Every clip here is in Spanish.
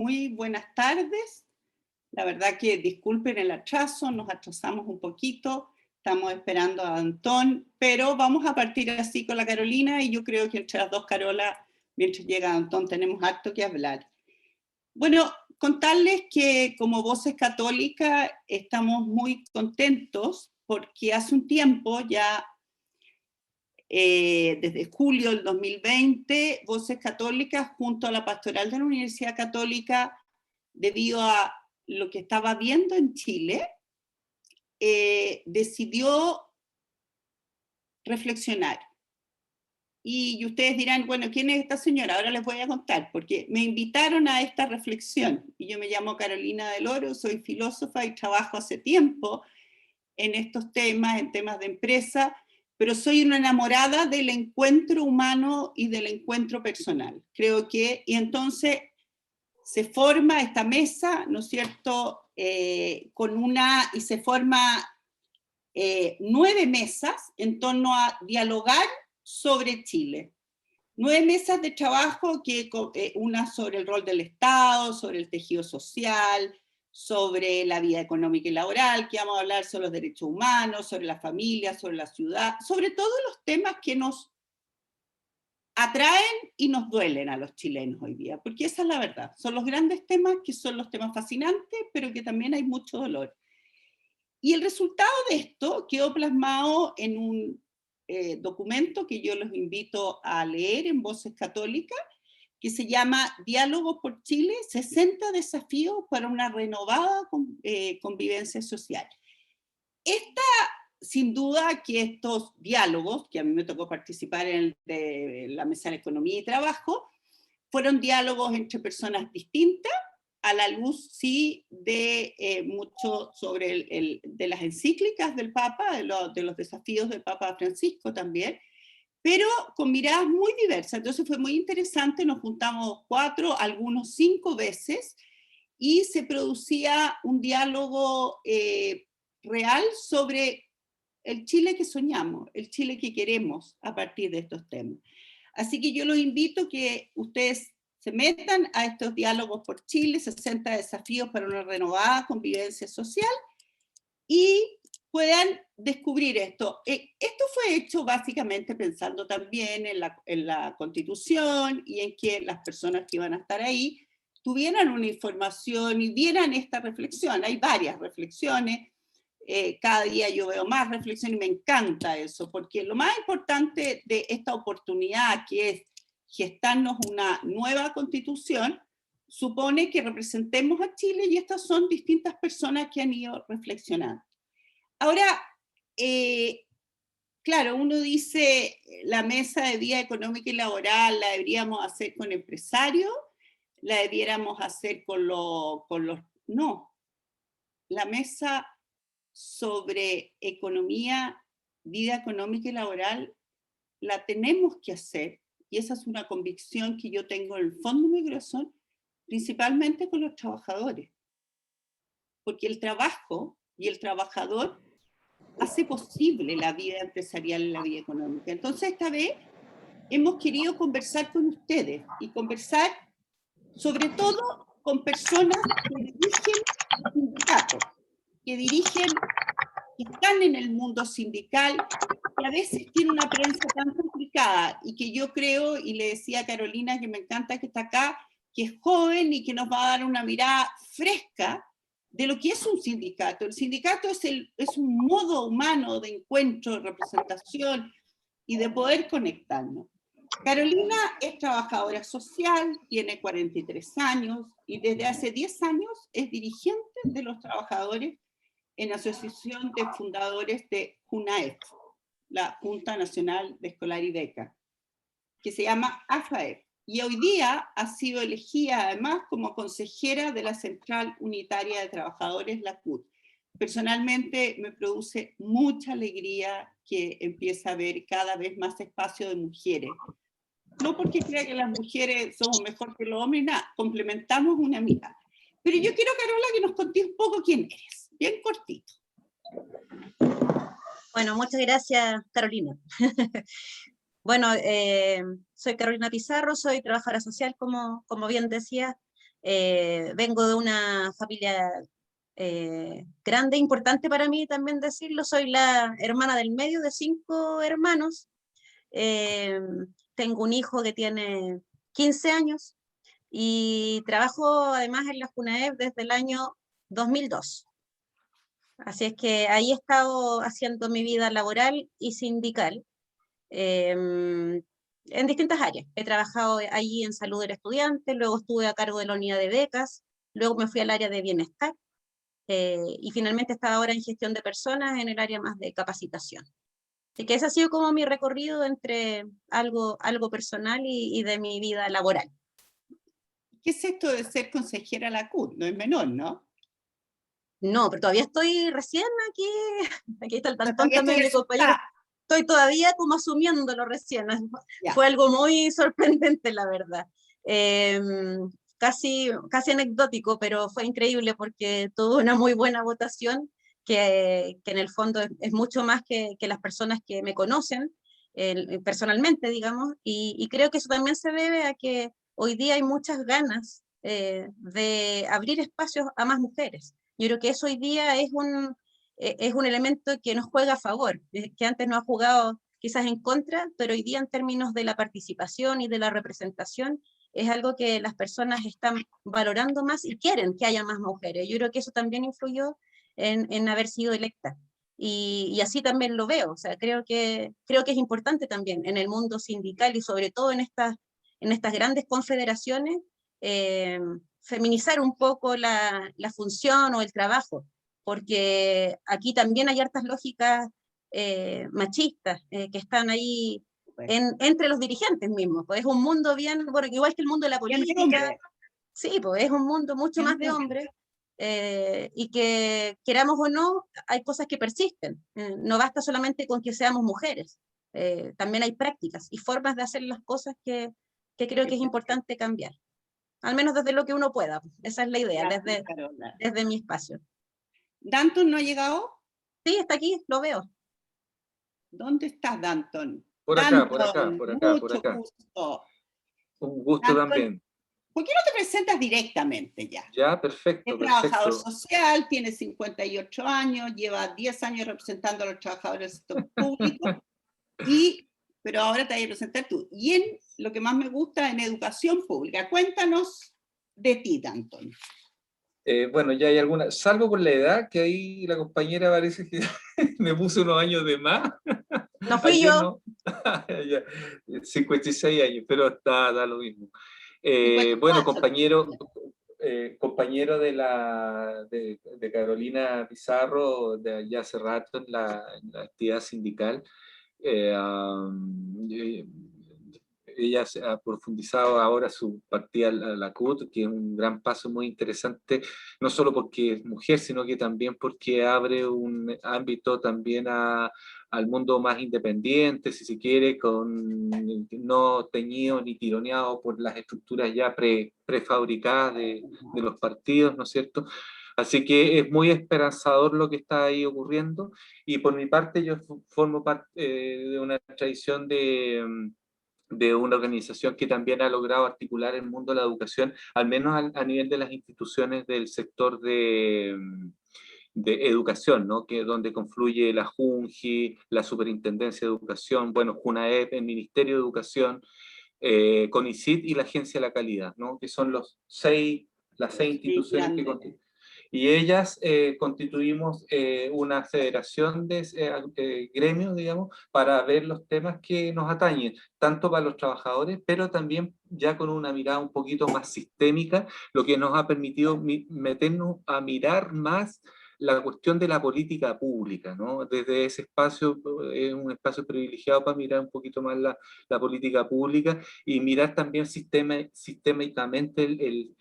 muy buenas tardes. La verdad que disculpen el atraso, nos atrasamos un poquito, estamos esperando a Antón, pero vamos a partir así con la Carolina y yo creo que entre las dos Carolas, mientras llega Antón, tenemos harto que hablar. Bueno, contarles que como Voces Católicas estamos muy contentos porque hace un tiempo ya, desde julio del 2020, Voces Católicas junto a la Pastoral de la Universidad Católica, debido a lo que estaba viendo en Chile, decidió reflexionar. Y ustedes dirán, bueno, ¿quién es esta señora? Ahora les voy a contar, porque me invitaron a esta reflexión. Y yo me llamo Carolina del Oro, soy filósofa y trabajo hace tiempo en estos temas, en temas de empresa, pero soy una enamorada del encuentro humano y del encuentro personal. Creo que, y entonces se forma esta mesa, ¿no es cierto?, y se forma 9 mesas en torno a dialogar sobre Chile. 9 mesas de trabajo, una sobre el rol del Estado, sobre el tejido social, sobre la vida económica y laboral, que vamos a hablar sobre los derechos humanos, sobre la familia, sobre la ciudad, sobre todos los temas que nos atraen y nos duelen a los chilenos hoy día, porque esa es la verdad. Son los grandes temas que son los temas fascinantes, pero que también hay mucho dolor. Y el resultado de esto quedó plasmado en un documento que yo los invito a leer en Voces Católicas, que se llama Diálogos por Chile, 60 desafíos para una renovada convivencia social. Sin duda que estos diálogos, que a mí me tocó participar en de la Mesa de Economía y Trabajo, fueron diálogos entre personas distintas, a la luz, sí, de mucho sobre de las encíclicas del Papa, de los desafíos del Papa Francisco también, pero con miradas muy diversas. Entonces fue muy interesante, nos juntamos 4, algunos 5 veces, y se producía un diálogo real sobre el Chile que soñamos, el Chile que queremos a partir de estos temas. Así que yo los invito a que ustedes se metan a estos diálogos por Chile, 60 desafíos para una renovada convivencia social, y puedan descubrir esto. Esto fue hecho básicamente pensando también en la Constitución y en que las personas que iban a estar ahí tuvieran una información y vieran esta reflexión. Hay varias reflexiones. Cada día yo veo más reflexión y me encanta eso, porque lo más importante de esta oportunidad, que es gestarnos una nueva constitución, supone que representemos a Chile, y estas son distintas personas que han ido reflexionando. Ahora, claro, uno dice, la mesa de vida económica y laboral la deberíamos hacer con empresarios, la debiéramos hacer con los... No, la mesa sobre economía, vida económica y laboral, la tenemos que hacer, y esa es una convicción que yo tengo en el fondo de mi corazón, principalmente con los trabajadores, porque el trabajo y el trabajador hace posible la vida empresarial y la vida económica. Entonces, esta vez hemos querido conversar con ustedes, y conversar sobre todo con personas que dirigen sindicatos, que están en el mundo sindical, que a veces tiene una prensa tan complicada, y que yo creo, y le decía a Carolina, que me encanta que está acá, que es joven y que nos va a dar una mirada fresca de lo que es un sindicato. El sindicato es un modo humano de encuentro, de representación y de poder conectarnos. Carolina es trabajadora social, tiene 43 años y desde hace 10 años es dirigente de los trabajadores en la Asociación de Fundadores de JUNAEF, la Junta Nacional de Escolar y Beca, que se llama AFAEF, y hoy día ha sido elegida además como consejera de la Central Unitaria de Trabajadores, la CUT. Personalmente me produce mucha alegría que empiece a haber cada vez más espacio de mujeres. No porque crea que las mujeres somos mejor que los hombres, nada, complementamos una mirada. Pero yo quiero, Carola, que nos contes un poco quién eres, bien cortito. Bueno, muchas gracias, Carolina. Bueno, soy Carolina Pizarro, soy trabajadora social, como bien decía. Vengo de una familia grande, importante para mí también decirlo. Soy la hermana del medio de 5 hermanos. Eh, Tengo un hijo que tiene 15 años y trabajo además en la JUNAEP desde el año 2002. Así es que ahí he estado haciendo mi vida laboral y sindical en distintas áreas. He trabajado allí en salud del estudiante, luego estuve a cargo de la unidad de becas, luego me fui al área de bienestar y finalmente estaba ahora en gestión de personas en el área más de capacitación. Así que ese ha sido como mi recorrido entre algo personal y de mi vida laboral. ¿Qué es esto de ser consejera a la CUT? No es menor, ¿no? No, pero todavía estoy recién aquí, aquí está el tantón Todavía estoy también, mi compañero. Estoy todavía como asumiéndolo recién. Fue algo muy sorprendente, la verdad. Casi anecdótico, pero fue increíble porque tuvo una muy buena votación, que en el fondo es mucho más que las personas que me conocen personalmente, digamos, y creo que eso también se debe a que hoy día hay muchas ganas de abrir espacios a más mujeres. Yo creo que eso hoy día es un elemento que nos juega a favor, que antes no ha jugado quizás en contra, pero hoy día en términos de la participación y de la representación es algo que las personas están valorando más y quieren que haya más mujeres. Yo creo que eso también influyó en haber sido electa. Y así también lo veo, o sea, creo que es importante también en el mundo sindical y sobre todo en estas grandes confederaciones, eh, feminizar un poco la función o el trabajo, porque aquí también hay hartas lógicas machistas que están ahí entre los dirigentes mismos. Pues es un mundo bien, bueno, igual que el mundo de la política, sí, pues es un mundo mucho más de hombres. Y que queramos o no, hay cosas que persisten. No basta solamente con que seamos mujeres. También hay prácticas y formas de hacer las cosas que creo que es importante cambiar. Al menos desde lo que uno pueda. Esa es la idea, desde mi espacio. ¿Danton no ha llegado? Sí, está aquí, lo veo. ¿Dónde estás, Danton? Por acá, por acá, por acá, por acá. Gusto. Un gusto Danton, también. ¿por qué no te presentas directamente ya? Ya, perfecto, Es trabajador perfecto. social, tiene 58 años, lleva 10 años representando a los trabajadores del sector público, pero ahora te vas a presentar tú. Y en lo que más me gusta, en educación pública. Cuéntanos de ti, Danton. Bueno, ya hay alguna, salvo por la edad, que ahí la compañera parece que me puso unos años de más. No fui Ayer yo. no, ya, 56 años, pero da lo mismo. 54. Bueno, compañero de Carolina Pizarro de ya hace rato en la actividad sindical. Ella ha profundizado ahora su partida a la CUT, que es un gran paso muy interesante, no solo porque es mujer, sino que también porque abre un ámbito también al mundo más independiente, si se quiere, no teñido ni tironeado por las estructuras ya prefabricadas de los partidos, ¿no es cierto? Así que es muy esperanzador lo que está ahí ocurriendo, y por mi parte yo formo parte de una tradición de una organización que también ha logrado articular el mundo de la educación, al menos a nivel de las instituciones del sector de educación, ¿no? Que donde confluye la JUNGI, la Superintendencia de Educación, bueno, JUNAEP, el Ministerio de Educación, CONICYT y la Agencia de la Calidad, ¿no? Que son las seis instituciones que constituyen. Y ellas constituimos una federación de gremios, digamos, para ver los temas que nos atañen, tanto para los trabajadores, pero también ya con una mirada un poquito más sistémica, lo que nos ha permitido meternos a mirar más la cuestión de la política pública, ¿no? Desde ese espacio, es un espacio privilegiado para mirar un poquito más la política pública y mirar también sistémicamente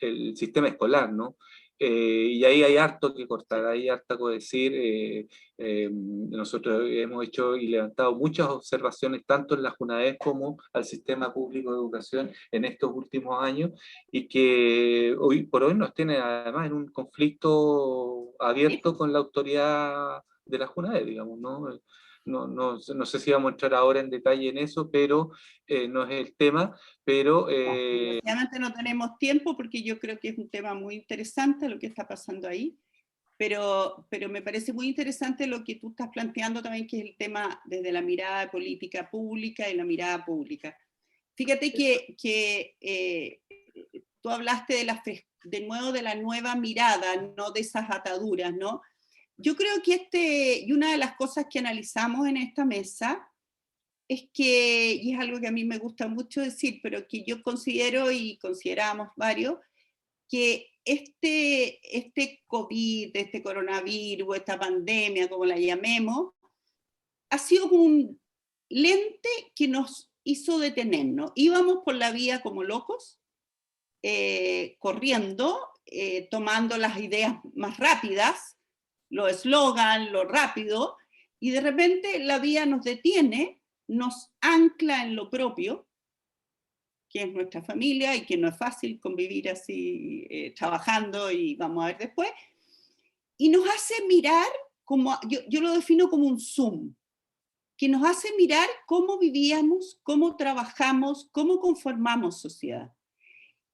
el sistema escolar, ¿no? Y ahí hay harto que cortar, hay harto que decir. Nosotros hemos hecho y levantado muchas observaciones tanto en la JUNAED como al sistema público de educación en estos últimos años, y que hoy por hoy nos tiene además en un conflicto abierto con la autoridad de la JUNAED, digamos, ¿no? no sé si vamos a entrar ahora en detalle en eso, pero no es el tema, pero... Desgraciadamente no tenemos tiempo porque yo creo que es un tema muy interesante lo que está pasando ahí, pero me parece muy interesante lo que tú estás planteando también, que es el tema desde la mirada de política pública y la mirada pública. Fíjate que tú hablaste de nuevo de la nueva mirada, no de esas ataduras, ¿no? Yo creo que y una de las cosas que analizamos en esta mesa es que, y es algo que a mí me gusta mucho decir, pero que yo considero y consideramos varios, que este COVID, este coronavirus, esta pandemia, como la llamemos, ha sido como un lente que nos hizo detenernos. Íbamos por la vía como locos, corriendo, tomando las ideas más rápidas, los eslogans, lo rápido, y de repente la vía nos detiene, nos ancla en lo propio, que es nuestra familia y que no es fácil convivir así, trabajando, y vamos a ver después, y nos hace mirar, como yo lo defino como un zoom, que nos hace mirar cómo vivíamos, cómo trabajamos, cómo conformamos sociedad.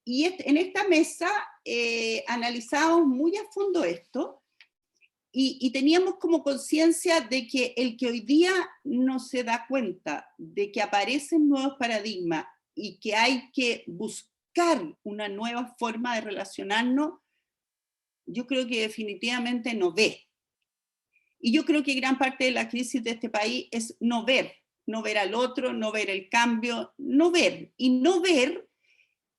Y en esta mesa analizamos muy a fondo esto, y teníamos como conciencia de que el que hoy día no se da cuenta de que aparecen nuevos paradigmas y que hay que buscar una nueva forma de relacionarnos, yo creo que definitivamente no ve. Y yo creo que gran parte de la crisis de este país es no ver al otro, no ver el cambio, no ver. Y no ver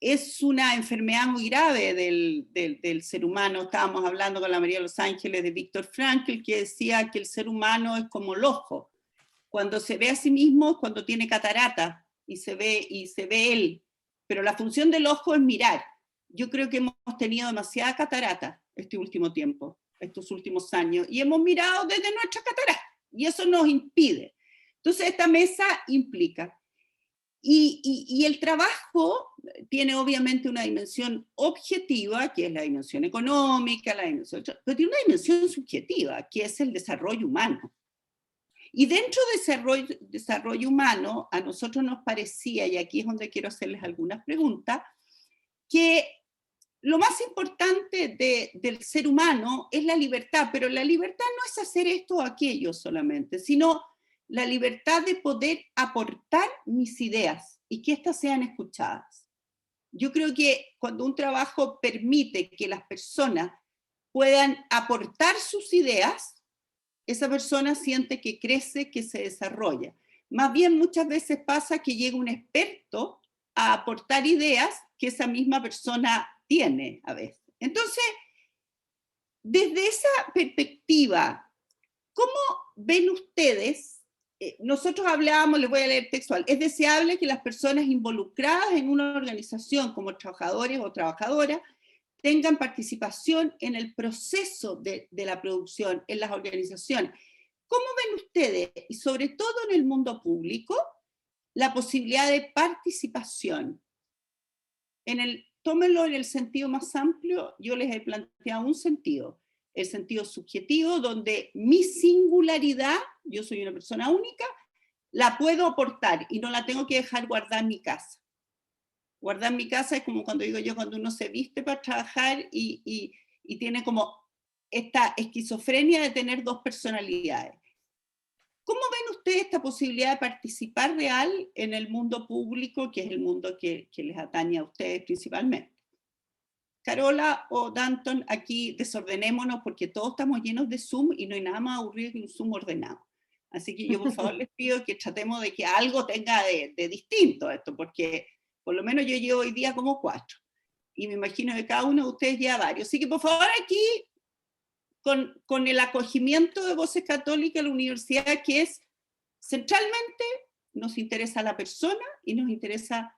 es una enfermedad muy grave del ser humano. Estábamos hablando con la María de los Ángeles de Víctor Frankl, que decía que el ser humano es como el ojo. Cuando se ve a sí mismo es cuando tiene catarata y se ve él. Pero la función del ojo es mirar. Yo creo que hemos tenido demasiada catarata este último tiempo, estos últimos años, y hemos mirado desde nuestra catarata, y eso nos impide. Entonces esta mesa implica. Y el trabajo tiene obviamente una dimensión objetiva, que es la dimensión económica, pero tiene una dimensión subjetiva, que es el desarrollo humano. Y dentro de desarrollo humano, a nosotros nos parecía, y aquí es donde quiero hacerles algunas preguntas, que lo más importante del ser humano es la libertad, pero la libertad no es hacer esto o aquello solamente, sino la libertad de poder aportar mis ideas y que éstas sean escuchadas. Yo creo que cuando un trabajo permite que las personas puedan aportar sus ideas, esa persona siente que crece, que se desarrolla. Más bien muchas veces pasa que llega un experto a aportar ideas que esa misma persona tiene a veces. Entonces, desde esa perspectiva, ¿cómo ven ustedes? Nosotros hablábamos, les voy a leer textual, es deseable que las personas involucradas en una organización como trabajadores o trabajadoras tengan participación en el proceso de la producción, en las organizaciones. ¿Cómo ven ustedes, y sobre todo en el mundo público, la posibilidad de participación? Tómenlo en el sentido más amplio, yo les he planteado un sentido, el sentido subjetivo, donde mi singularidad, yo soy una persona única, la puedo aportar y no la tengo que dejar guardar en mi casa. Guardar en mi casa es como cuando digo yo, cuando uno se viste para trabajar y tiene como esta esquizofrenia de tener dos personalidades. ¿Cómo ven ustedes esta posibilidad de participar real en el mundo público, que es el mundo que les atañe a ustedes principalmente? Carola o Danton, aquí desordenémonos porque todos estamos llenos de Zoom y no hay nada más aburrido que un Zoom ordenado. Así que yo por favor les pido que tratemos de que algo tenga de distinto esto, porque por lo menos yo llevo hoy día como 4. Y me imagino que cada uno de ustedes lleva varios. Así que por favor aquí, con el acogimiento de Voces Católicas de la universidad, que es centralmente nos interesa la persona y nos interesa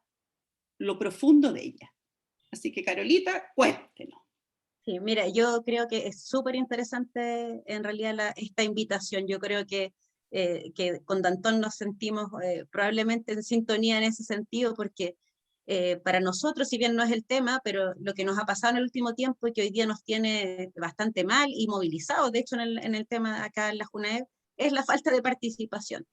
lo profundo de ella. Así que Carolita, cuéntenos. Sí, mira, yo creo que es súper interesante en realidad esta invitación. Yo creo que con Danton nos sentimos probablemente en sintonía en ese sentido, porque para nosotros, si bien no es el tema, pero lo que nos ha pasado en el último tiempo y que hoy día nos tiene bastante mal y movilizados, de hecho en el tema acá en la JUNAEB, es la falta de participación.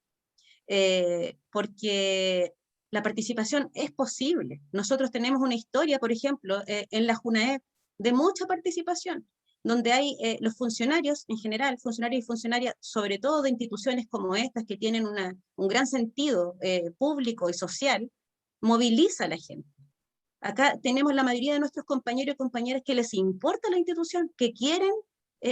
Porque la participación es posible. Nosotros tenemos una historia, por ejemplo, en la JUNAEP, de mucha participación, donde hay los funcionarios en general, funcionarios y funcionarias, sobre todo de instituciones como estas, que tienen un gran sentido público y social, moviliza a la gente. Acá tenemos la mayoría de nuestros compañeros y compañeras que les importa la institución, que quieren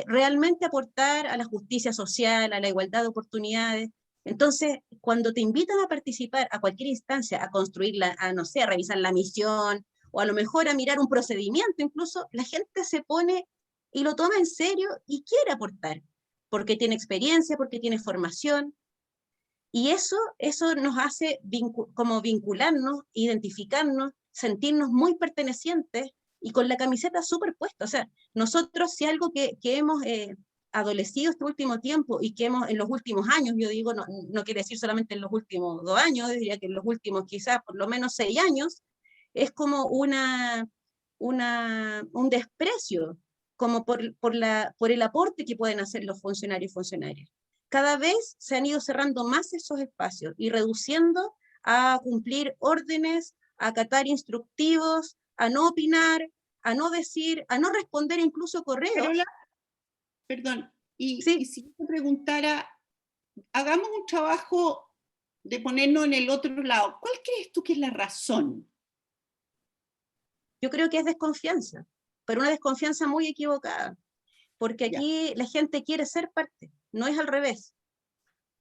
realmente aportar a la justicia social, a la igualdad de oportunidades. Entonces, cuando te invitan a participar a cualquier instancia, a construirla, a, no sé, a revisar la misión, o a lo mejor a mirar un procedimiento, incluso, la gente se pone y lo toma en serio y quiere aportar, porque tiene experiencia, porque tiene formación, y eso nos hace como vincularnos, identificarnos, sentirnos muy pertenecientes y con la camiseta súper puesta. O sea, nosotros, si algo que hemos adolecido este último tiempo y que hemos en los últimos años, yo digo, no quiere decir solamente en los últimos 2 años, diría que en los últimos quizás por lo menos 6 años, es como un desprecio como por el aporte que pueden hacer los funcionarios y funcionarias. Cada vez se han ido cerrando más esos espacios y reduciendo a cumplir órdenes, a acatar instructivos, a no opinar, a no decir, a no responder incluso correos. Carola, perdón, y Sí. si yo te preguntara, hagamos un trabajo de ponernos en el otro lado, ¿cuál crees tú que es la razón? Yo creo que es desconfianza, pero una desconfianza muy equivocada, porque aquí la gente quiere ser parte, no es al revés.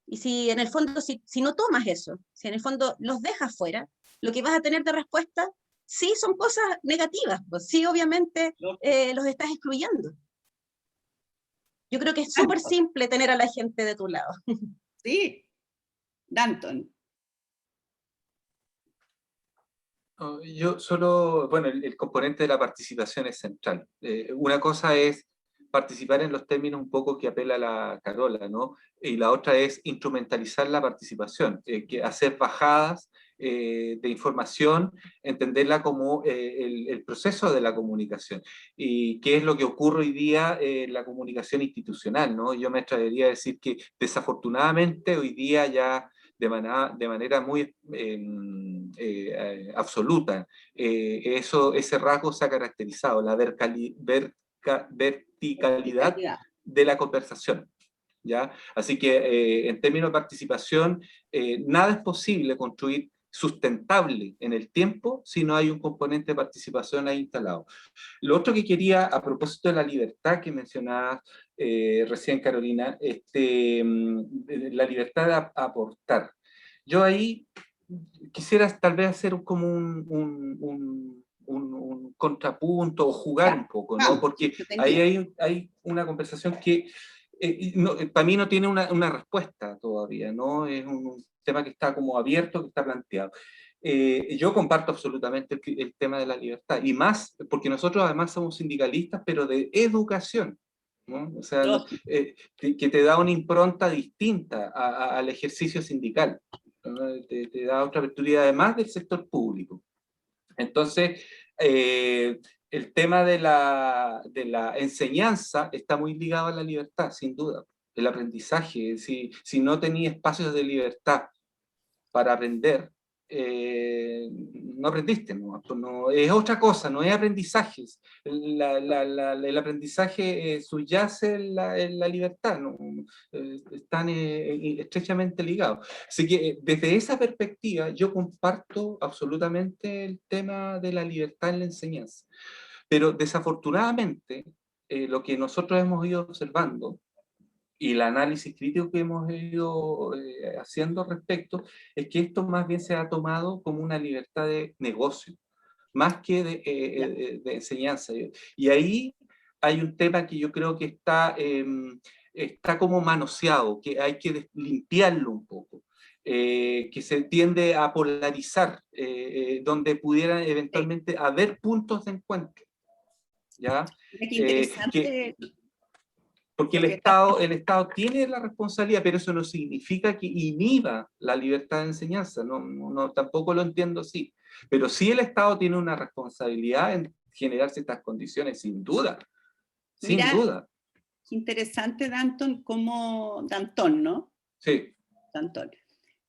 Y si en el fondo, si no tomas eso, si en el fondo los dejas fuera, lo que vas a tener de respuesta, sí son cosas negativas, pues sí obviamente los estás excluyendo. Yo creo que es súper simple tener a la gente de tu lado. Sí, Danton. Yo solo, bueno, el componente de la participación es central. Una cosa es participar en los términos un poco que apela a la Carola, ¿no? Y la otra es instrumentalizar la participación, que hacer bajadas de información, entenderla como el proceso de la comunicación. Y qué es lo que ocurre hoy día en la comunicación institucional, ¿no? Yo me atrevería a decir que desafortunadamente hoy día ya de manera muy absoluta. Ese rasgo se ha caracterizado, la verticalidad de la conversación. ¿Ya? Así que en términos de participación, nada es posible construir sustentable en el tiempo si no hay un componente de participación ahí instalado. Lo otro que quería, a propósito de la libertad que mencionabas recién, Carolina, la libertad de aportar. Yo ahí quisiera tal vez hacer como un contrapunto o jugar un poco, ¿no? Porque ahí hay una conversación que para mí no tiene una respuesta todavía, ¿no? Es un tema que está como abierto, que está planteado. Yo comparto absolutamente el tema de la libertad, y más porque nosotros además somos sindicalistas, pero de educación, ¿no? O sea, que te da una impronta distinta al ejercicio sindical, ¿no? Te da otra apertura, y además del sector público. Entonces, el tema de la enseñanza está muy ligado a la libertad, sin duda. El aprendizaje, si no tenía espacios de libertad para aprender, no aprendiste, no, es otra cosa, no es aprendizaje. El aprendizaje subyace en la libertad, ¿no? Están estrechamente ligados. Así que desde esa perspectiva yo comparto absolutamente el tema de la libertad en la enseñanza. Pero desafortunadamente, lo que nosotros hemos ido observando y el análisis crítico que hemos ido haciendo al respecto, es que esto más bien se ha tomado como una libertad de negocio, más que de enseñanza. Y ahí hay un tema que yo creo que está como manoseado, que hay que limpiarlo un poco. Que se tiende a polarizar, donde pudieran eventualmente haber puntos de encuentro. ¿Ya? Qué interesante. Porque el Estado tiene la responsabilidad, pero eso no significa que inhiba la libertad de enseñanza, tampoco lo entiendo así. Pero sí el Estado tiene una responsabilidad en generar ciertas condiciones, sin duda, sin duda. Qué interesante, Danton, ¿no? Sí. Danton.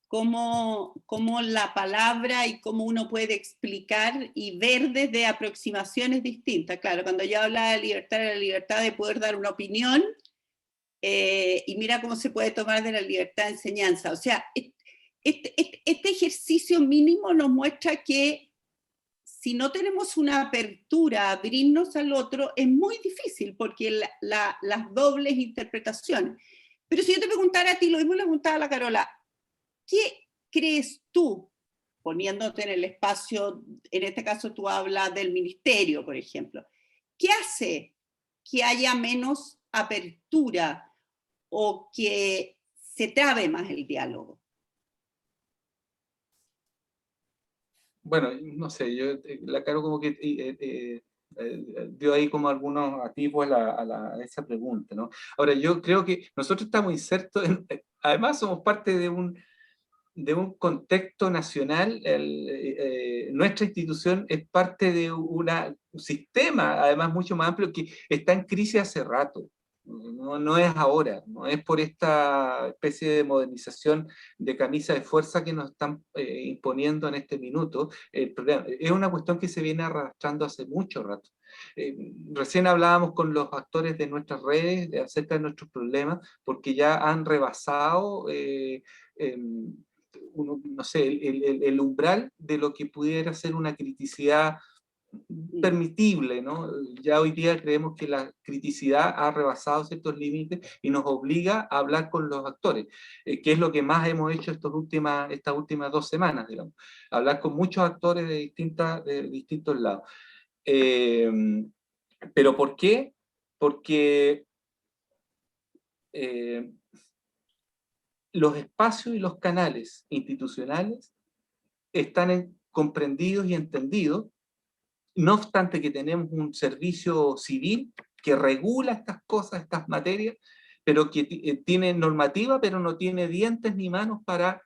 Cómo la palabra y cómo uno puede explicar y ver desde aproximaciones distintas. Claro, cuando yo hablaba de libertad, era la libertad de poder dar una opinión, y mira cómo se puede tomar de la libertad de enseñanza. O sea, este ejercicio mínimo nos muestra que si no tenemos una apertura a abrirnos al otro, es muy difícil, porque las dobles interpretaciones. Pero si yo te preguntara a ti, lo mismo le preguntaba a la Carola, ¿qué crees tú, poniéndote en el espacio, en este caso tú hablas del ministerio, por ejemplo, qué hace que haya menos apertura o que se trabe más el diálogo? Bueno, no sé, la Caro como que dio ahí como algunos atisbos a esa pregunta, ¿no? Ahora, yo creo que nosotros estamos insertos, además somos parte de un contexto nacional. Nuestra institución es parte de un sistema, además mucho más amplio, que está en crisis hace rato. No es ahora, no es por esta especie de modernización de camisa de fuerza que nos están imponiendo en este minuto. El problema es una cuestión que se viene arrastrando hace mucho rato. Recién hablábamos con los actores de nuestras redes acerca de nuestros problemas, porque ya han rebasado no sé, el umbral de lo que pudiera ser una criticidad permitible, ¿no? Ya hoy día creemos que la criticidad ha rebasado ciertos límites y nos obliga a hablar con los actores, que es lo que más hemos hecho estas últimas 2 semanas, digamos. Hablar con muchos actores de distintos lados. ¿Pero por qué? Porque los espacios y los canales institucionales están comprendidos y entendidos, no obstante que tenemos un servicio civil que regula estas cosas, estas materias, pero que tiene normativa, pero no tiene dientes ni manos para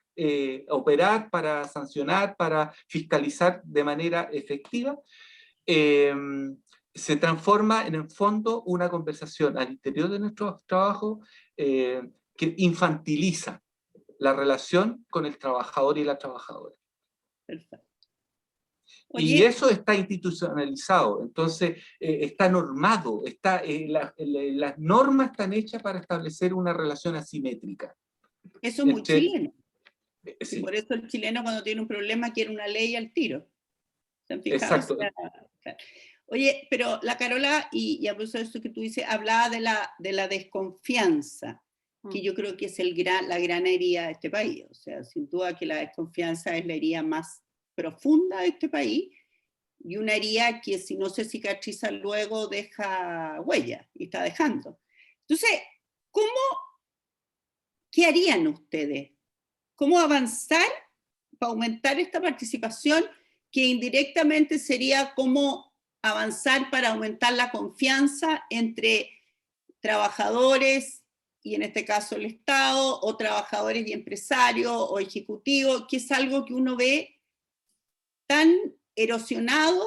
operar, para sancionar, para fiscalizar de manera efectiva. Se transforma en el fondo una conversación al interior de nuestro trabajo que infantiliza la relación con el trabajador y la trabajadora. Perfecto. Y Oye, eso está institucionalizado, entonces está normado, las normas están hechas para establecer una relación asimétrica. eso es muy chileno. Sí. Y por eso el chileno cuando tiene un problema quiere una ley al tiro. ¿Se han fijado? Exacto. O sea, claro. Oye, pero la Carola, y a propósito de esto que tú dices, hablaba de la desconfianza, que yo creo que es la gran herida de este país. O sea, sin duda que la desconfianza es la herida más profunda de este país, y una herida que si no se cicatriza luego deja huella, y está dejando. Entonces, ¿qué harían ustedes? ¿Cómo avanzar para aumentar esta participación, que indirectamente sería cómo avanzar para aumentar la confianza entre trabajadores, y en este caso el Estado, o trabajadores y empresarios, o ejecutivos, que es algo que uno ve tan erosionado,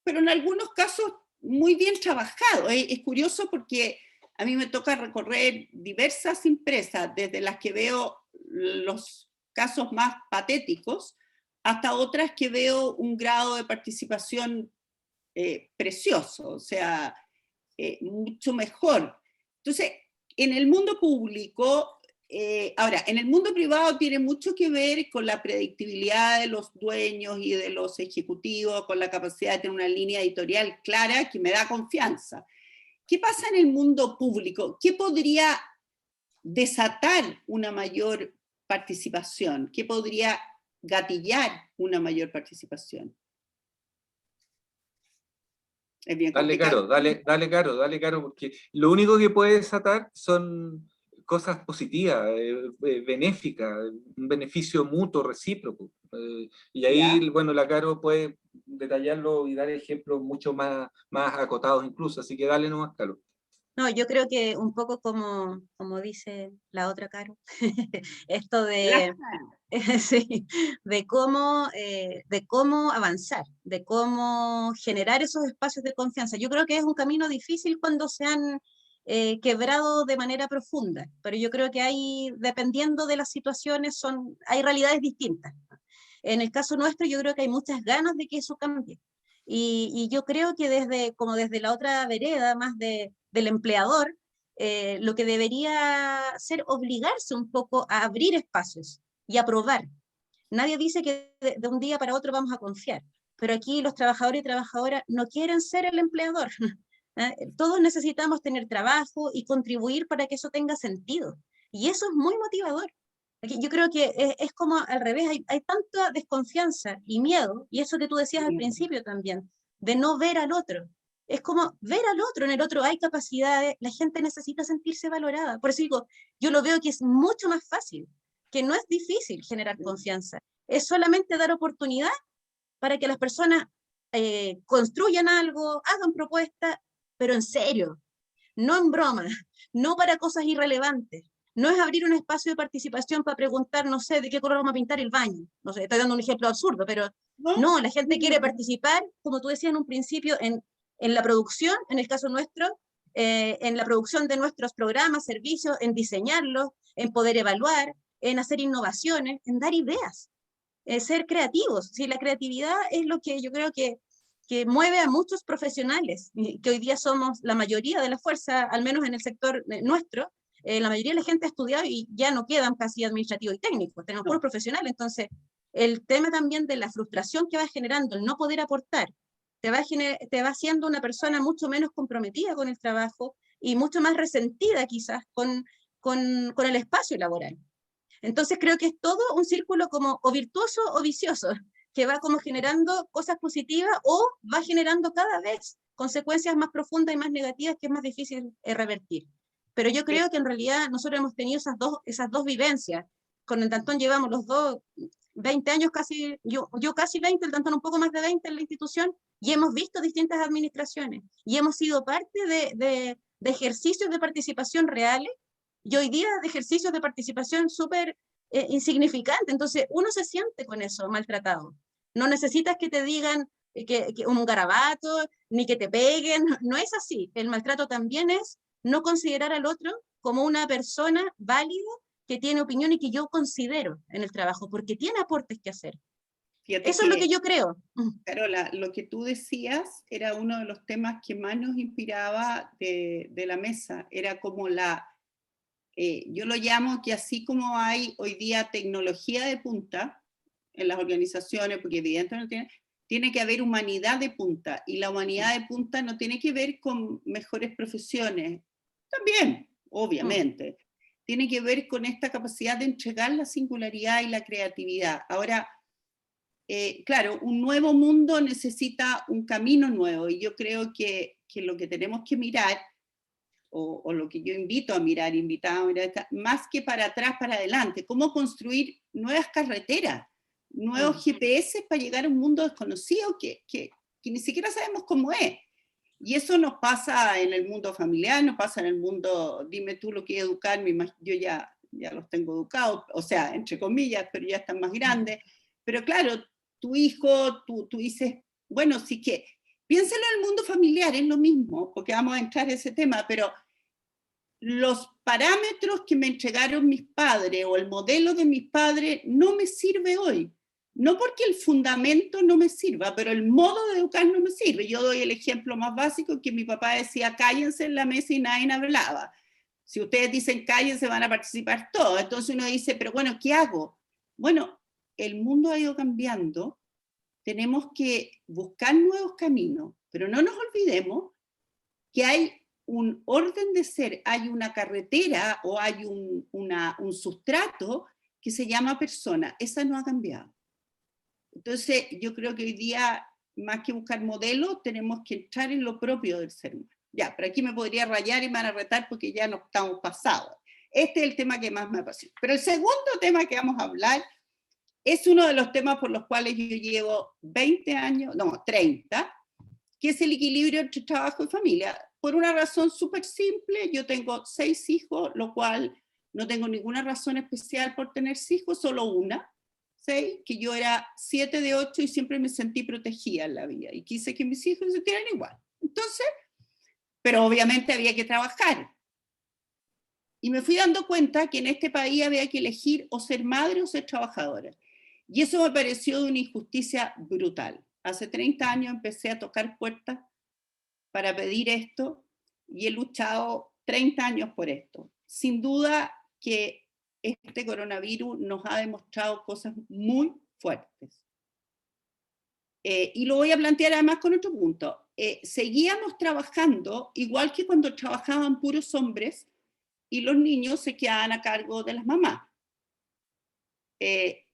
pero en algunos casos muy bien trabajado? Es curioso porque a mí me toca recorrer diversas empresas, desde las que veo los casos más patéticos, hasta otras que veo un grado de participación precioso, o sea, mucho mejor. Entonces, en el mundo público, ahora, en el mundo privado tiene mucho que ver con la predictibilidad de los dueños y de los ejecutivos, con la capacidad de tener una línea editorial clara que me da confianza. ¿Qué pasa en el mundo público? ¿Qué podría desatar una mayor participación? ¿Qué podría gatillar una mayor participación? Es bien complicado. Dale, Caro, porque lo único que puede desatar son cosas positivas, benéficas, un beneficio mutuo, recíproco. Y ahí, ¿Ya? bueno, la Caro puede detallarlo y dar ejemplos mucho más acotados incluso, así que dale nomás, Caro. No, yo creo que un poco como dice la otra Caro, esto de, sí, de cómo avanzar, de cómo generar esos espacios de confianza. Yo creo que es un camino difícil cuando se han quebrado de manera profunda, pero yo creo que hay, dependiendo de las situaciones, hay realidades distintas. En el caso nuestro yo creo que hay muchas ganas de que eso cambie, y yo creo que desde la otra vereda, más del empleador, lo que debería ser obligarse un poco a abrir espacios y a probar. Nadie dice que de un día para otro vamos a confiar, pero aquí los trabajadores y trabajadoras no quieren ser el empleador. Todos necesitamos tener trabajo y contribuir para que eso tenga sentido. Y eso es muy motivador. Yo creo que es como al revés, hay tanta desconfianza y miedo, y eso que tú decías al principio también, de no ver al otro. Es como ver al otro, en el otro hay capacidades, la gente necesita sentirse valorada. Por eso digo, yo lo veo que es mucho más fácil, que no es difícil generar confianza, es solamente dar oportunidad para que las personas construyan algo, hagan propuestas, pero en serio, no en broma, no para cosas irrelevantes. No es abrir un espacio de participación para preguntar, no sé, de qué color vamos a pintar el baño. No sé, estoy dando un ejemplo absurdo, pero no, la gente quiere participar, como tú decías en un principio, en la producción, en el caso nuestro, en la producción de nuestros programas, servicios, en diseñarlos, en poder evaluar, en hacer innovaciones, en dar ideas, ser creativos. Si la creatividad es lo que yo creo que mueve a muchos profesionales, que hoy día somos la mayoría de la fuerza, al menos en el sector nuestro, la mayoría de la gente ha estudiado y ya no quedan casi administrativos y técnicos, tenemos puros profesionales. Entonces, el tema también de la frustración que va generando, el no poder aportar, te va haciendo una persona mucho menos comprometida con el trabajo y mucho más resentida quizás con el espacio laboral. Entonces creo que es todo un círculo como o virtuoso o vicioso, que va como generando cosas positivas o va generando cada vez consecuencias más profundas y más negativas que es más difícil revertir. Pero yo creo que en realidad nosotros hemos tenido esas dos vivencias. Con el Dantón llevamos los dos 20 años casi, yo casi 20, el Dantón un poco más de 20 en la institución, y hemos visto distintas administraciones, y hemos sido parte de ejercicios de participación reales, y hoy día de ejercicios de participación súper insignificante. Entonces uno se siente con eso maltratado. No necesitas que te digan que un garabato, ni que te peguen, no es así. El maltrato también es no considerar al otro como una persona válida que tiene opinión y que yo considero en el trabajo, porque tiene aportes que hacer. Fíjate eso es lo que yo creo. Carola, lo que tú decías era uno de los temas que más nos inspiraba de la mesa. Era como yo lo llamo que así como hay hoy día tecnología de punta en las organizaciones, porque evidentemente tiene que haber humanidad de punta, y la humanidad de punta no tiene que ver con mejores profesiones, también, obviamente, tiene que ver con esta capacidad de entregar la singularidad y la creatividad. Ahora, claro, un nuevo mundo necesita un camino nuevo, y yo creo que lo que tenemos que mirar, o lo que yo invito a mirar, más que para atrás, para adelante, cómo construir nuevas carreteras, nuevos GPS para llegar a un mundo desconocido que ni siquiera sabemos cómo es. Y eso nos pasa en el mundo familiar, nos pasa en el mundo, dime tú lo que es educar, yo ya los tengo educados, o sea, entre comillas, pero ya están más grandes. Pero claro, tu hijo, tú dices, bueno, sí que, piénsalo en el mundo familiar, es lo mismo, porque vamos a entrar en ese tema, pero los parámetros que me entregaron mis padres o el modelo de mis padres no me sirve hoy. No porque el fundamento no me sirva, pero el modo de educar no me sirve. Yo doy el ejemplo más básico, que mi papá decía, cállense en la mesa y nadie hablaba. Si ustedes dicen cállense, van a participar todos. Entonces uno dice, pero bueno, ¿qué hago? Bueno, el mundo ha ido cambiando, tenemos que buscar nuevos caminos, pero no nos olvidemos que hay un orden de ser, hay una carretera o hay un sustrato que se llama persona. Esa no ha cambiado. Entonces, yo creo que hoy día, más que buscar modelos, tenemos que entrar en lo propio del ser humano. Ya, pero aquí me podría rayar y me van a retar porque ya no estamos pasados. Este es el tema que más me apasiona. Pero el segundo tema que vamos a hablar es uno de los temas por los cuales yo llevo 20 años, no, 30, que es el equilibrio entre trabajo y familia. Por una razón súper simple, yo tengo 6 hijos, lo cual no tengo ninguna razón especial por tener hijos, solo una, 6, que yo era 7 de 8 y siempre me sentí protegida en la vida, y quise que mis hijos se sintieran igual. Entonces, pero obviamente había que trabajar, Y me fui dando cuenta que en este país había que elegir o ser madre o ser trabajadora. Y eso me pareció de una injusticia brutal. Hace 30 años empecé a tocar puertas para pedir esto y he luchado 30 años por esto. Sin duda que este coronavirus nos ha demostrado cosas muy fuertes. Y lo voy a plantear además con otro punto. Seguíamos trabajando igual que cuando trabajaban puros hombres y los niños se quedaban a cargo de las mamás.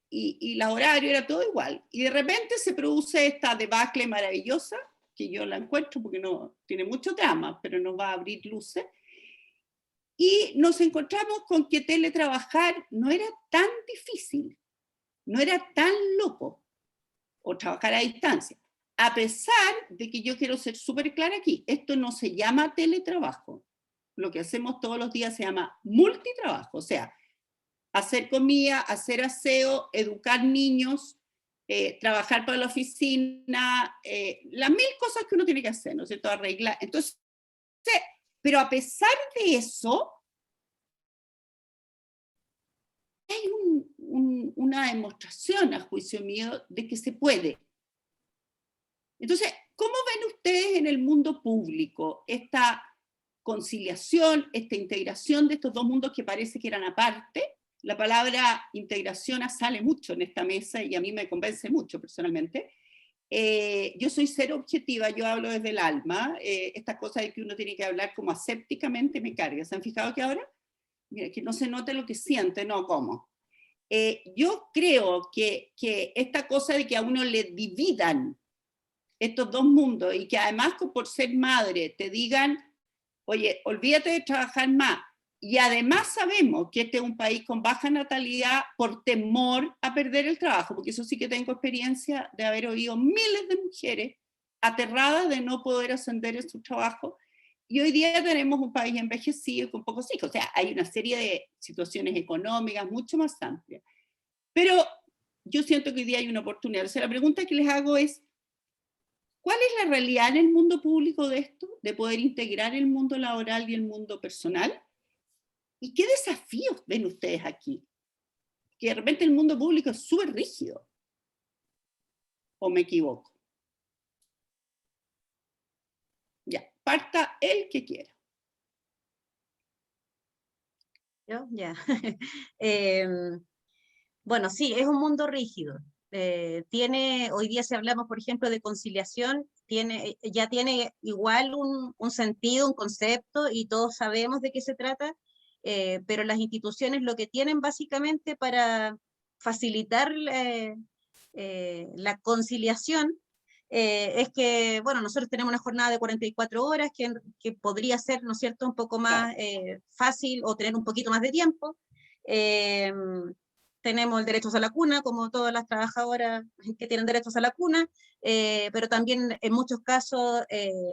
Y el horario era todo igual. Y de repente se produce esta debacle maravillosa, que yo la encuentro porque no tiene mucho drama, pero nos va a abrir luces. Y nos encontramos con que teletrabajar no era tan difícil, no era tan loco, o trabajar a distancia. A pesar de que yo quiero ser súper clara aquí, esto no se llama teletrabajo. Lo que hacemos todos los días se llama multitrabajo, o sea, hacer comida, hacer aseo, educar niños, trabajar para la oficina, las 1000 cosas que uno tiene que hacer, ¿no es cierto? Arreglar. Entonces, pero a pesar de eso, hay una demostración, a juicio mío, de que se puede. Entonces, ¿cómo ven ustedes en el mundo público esta conciliación, esta integración de estos dos mundos que parece que eran aparte? La palabra integración sale mucho en esta mesa y a mí me convence mucho personalmente. Yo soy cero objetiva, yo hablo desde el alma. Esta cosa de que uno tiene que hablar como asépticamente me carga. ¿Se han fijado que ahora? Mira, que no se note lo que siente, no, ¿cómo? Yo creo que esta cosa de que a uno le dividan estos dos mundos y que además por ser madre te digan, oye, olvídate de trabajar más, y además sabemos que este es un país con baja natalidad por temor a perder el trabajo, porque eso sí que tengo experiencia de haber oído miles de mujeres aterradas de no poder ascender en su trabajo, y hoy día tenemos un país envejecido y con pocos hijos, o sea, hay una serie de situaciones económicas mucho más amplias. Pero yo siento que hoy día hay una oportunidad. O sea, la pregunta que les hago es, ¿cuál es la realidad en el mundo público de esto? De poder integrar el mundo laboral y el mundo personal. ¿Y qué desafíos ven ustedes aquí? Que de repente el mundo público es súper rígido. ¿O me equivoco? Ya, parta el que quiera. ¿Yo? Ya. Bueno, sí, es un mundo rígido. Hoy día si hablamos, por ejemplo, de conciliación, ya tiene igual un sentido, un concepto, y todos sabemos de qué se trata, pero las instituciones lo que tienen básicamente para facilitar la conciliación es que, bueno, nosotros tenemos una jornada de 44 horas que podría ser, ¿no es cierto?, un poco más fácil o tener un poquito más de tiempo. Tenemos el derecho a la cuna, como todas las trabajadoras que tienen derechos a la cuna, pero también en muchos casos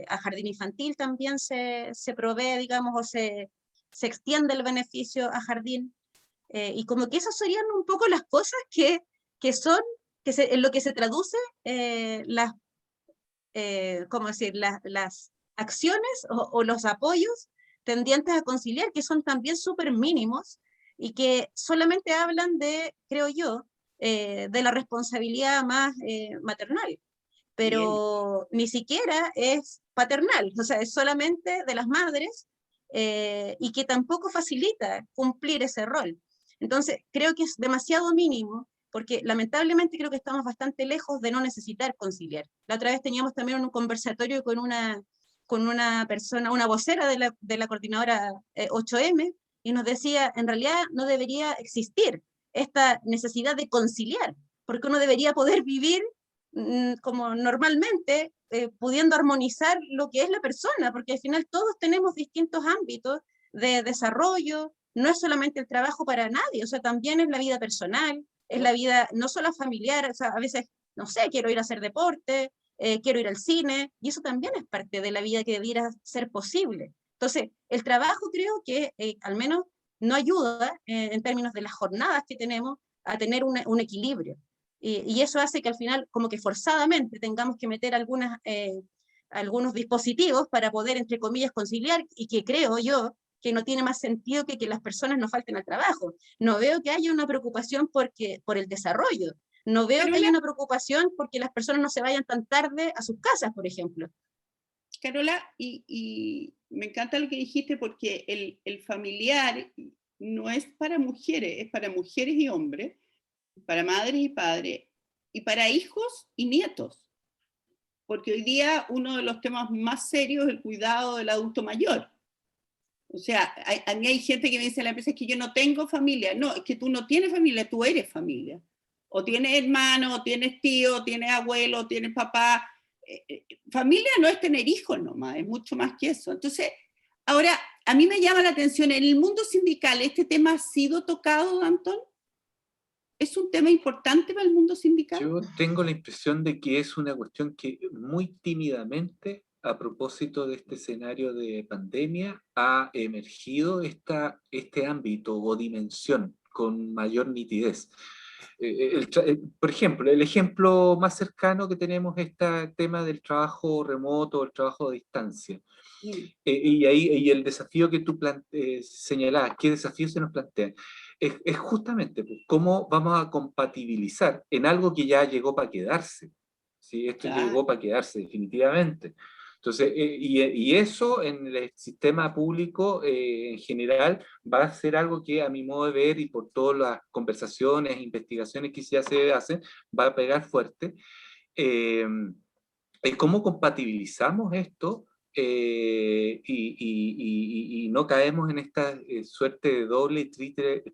a jardín infantil también se provee, digamos, o se extiende el beneficio a jardín. Y como que esas serían un poco las cosas en lo que se traduce ¿cómo decir? Las acciones o los apoyos tendientes a conciliar, que son también súper mínimos y que solamente hablan de, creo yo, de la responsabilidad más maternal, pero ni siquiera es paternal, o sea, es solamente de las madres y que tampoco facilita cumplir ese rol. Entonces, creo que es demasiado mínimo, porque lamentablemente creo que estamos bastante lejos de no necesitar conciliar. La otra vez teníamos también un conversatorio con una persona, una vocera de la coordinadora 8M, y nos decía, en realidad no debería existir esta necesidad de conciliar, porque uno debería poder vivir como normalmente, pudiendo armonizar lo que es la persona, porque al final todos tenemos distintos ámbitos de desarrollo, no es solamente el trabajo para nadie, o sea, también es la vida personal, es la vida no solo familiar, o sea, a veces, no sé, quiero ir a hacer deporte, quiero ir al cine, y eso también es parte de la vida que debiera ser posible. Entonces, el trabajo creo que al menos no ayuda en términos de las jornadas que tenemos a tener un equilibrio. Y eso hace que al final, como que forzadamente, tengamos que meter algunos dispositivos para poder, entre comillas, conciliar, y que creo yo que no tiene más sentido que las personas no falten al trabajo. No veo que haya una preocupación por el desarrollo. No veo que haya una preocupación porque las personas no se vayan tan tarde a sus casas, por ejemplo. Carola, y me encanta lo que dijiste, porque el familiar no es para mujeres, es para mujeres y hombres, para madres y padres, y para hijos y nietos. Porque hoy día uno de los temas más serios es el cuidado del adulto mayor. O sea, a mí hay gente que me dice en la empresa, es que yo no tengo familia. No, es que tú no tienes familia, tú eres familia. O tienes hermano, o tienes tío, o tienes abuelo, o tienes papá. Familia no es tener hijos nomás, es mucho más que eso. Entonces, ahora, a mí me llama la atención, en el mundo sindical, ¿este tema ha sido tocado, Antón? ¿Es un tema importante para el mundo sindical? Yo tengo la impresión de que es una cuestión que muy tímidamente, a propósito de este escenario de pandemia, ha emergido este ámbito o dimensión con mayor nitidez. Por ejemplo, el ejemplo más cercano que tenemos es este tema del trabajo remoto, el trabajo a distancia. Y ahí y el desafío que tú señalabas, ¿qué desafío se nos plantea? Es justamente pues, cómo vamos a compatibilizar en algo que ya llegó para quedarse. ¿Sí? Esto llegó para quedarse definitivamente. Entonces, y eso en el sistema público en general va a ser algo que a mi modo de ver y por todas las conversaciones, investigaciones que ya se hacen, va a pegar fuerte. ¿Cómo compatibilizamos esto y no caemos en esta suerte de doble y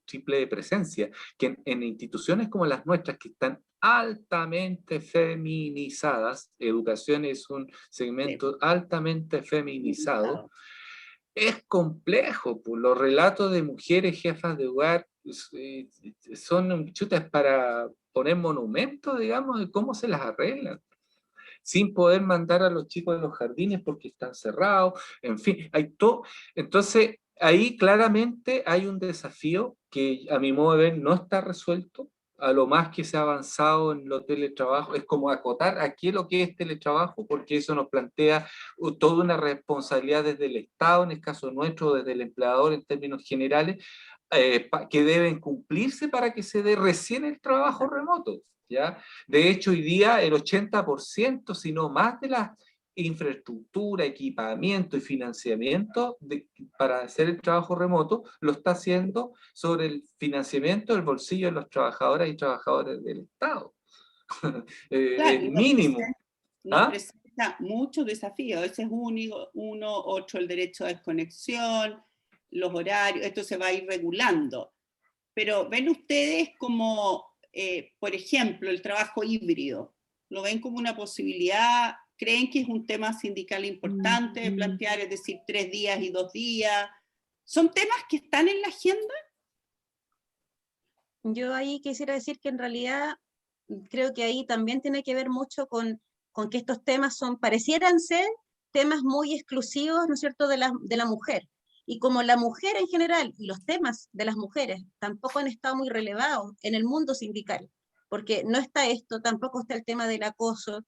triple de presencia? Que en instituciones como las nuestras, que están altamente feminizadas, educación es un segmento altamente feminizado, es complejo, pues los relatos de mujeres jefas de hogar son chutas para poner monumentos, digamos, de cómo se las arreglan, sin poder mandar a los chicos de los jardines porque están cerrados, en fin, hay todo. Entonces, ahí claramente hay un desafío que a mi modo de ver no está resuelto. A lo más que se ha avanzado en los teletrabajos, es como acotar aquí lo que es teletrabajo, porque eso nos plantea toda una responsabilidad desde el Estado, en el caso nuestro, desde el empleador en términos generales, que deben cumplirse para que se dé recién el trabajo remoto. ¿Ya? De hecho, hoy día el 80%, si no más, de la infraestructura, equipamiento y financiamiento para hacer el trabajo remoto lo está haciendo sobre el financiamiento del bolsillo de los trabajadoras y trabajadores del Estado. Claro, mínimo. nos presenta muchos desafíos. Ese es uno, otro, el derecho a desconexión, los horarios, esto se va a ir regulando. Pero ¿ven ustedes como, por ejemplo, el trabajo híbrido? ¿Lo ven como una posibilidad? ¿Creen que es un tema sindical importante de plantear, es decir, 3 días y 2 días? ¿Son temas que están en la agenda? Yo ahí quisiera decir que en realidad creo que ahí también tiene que ver mucho con que estos temas parecieran ser temas muy exclusivos, ¿no es cierto?, de la mujer. Y como la mujer en general y los temas de las mujeres tampoco han estado muy relevados en el mundo sindical, porque no está esto, tampoco está el tema del acoso,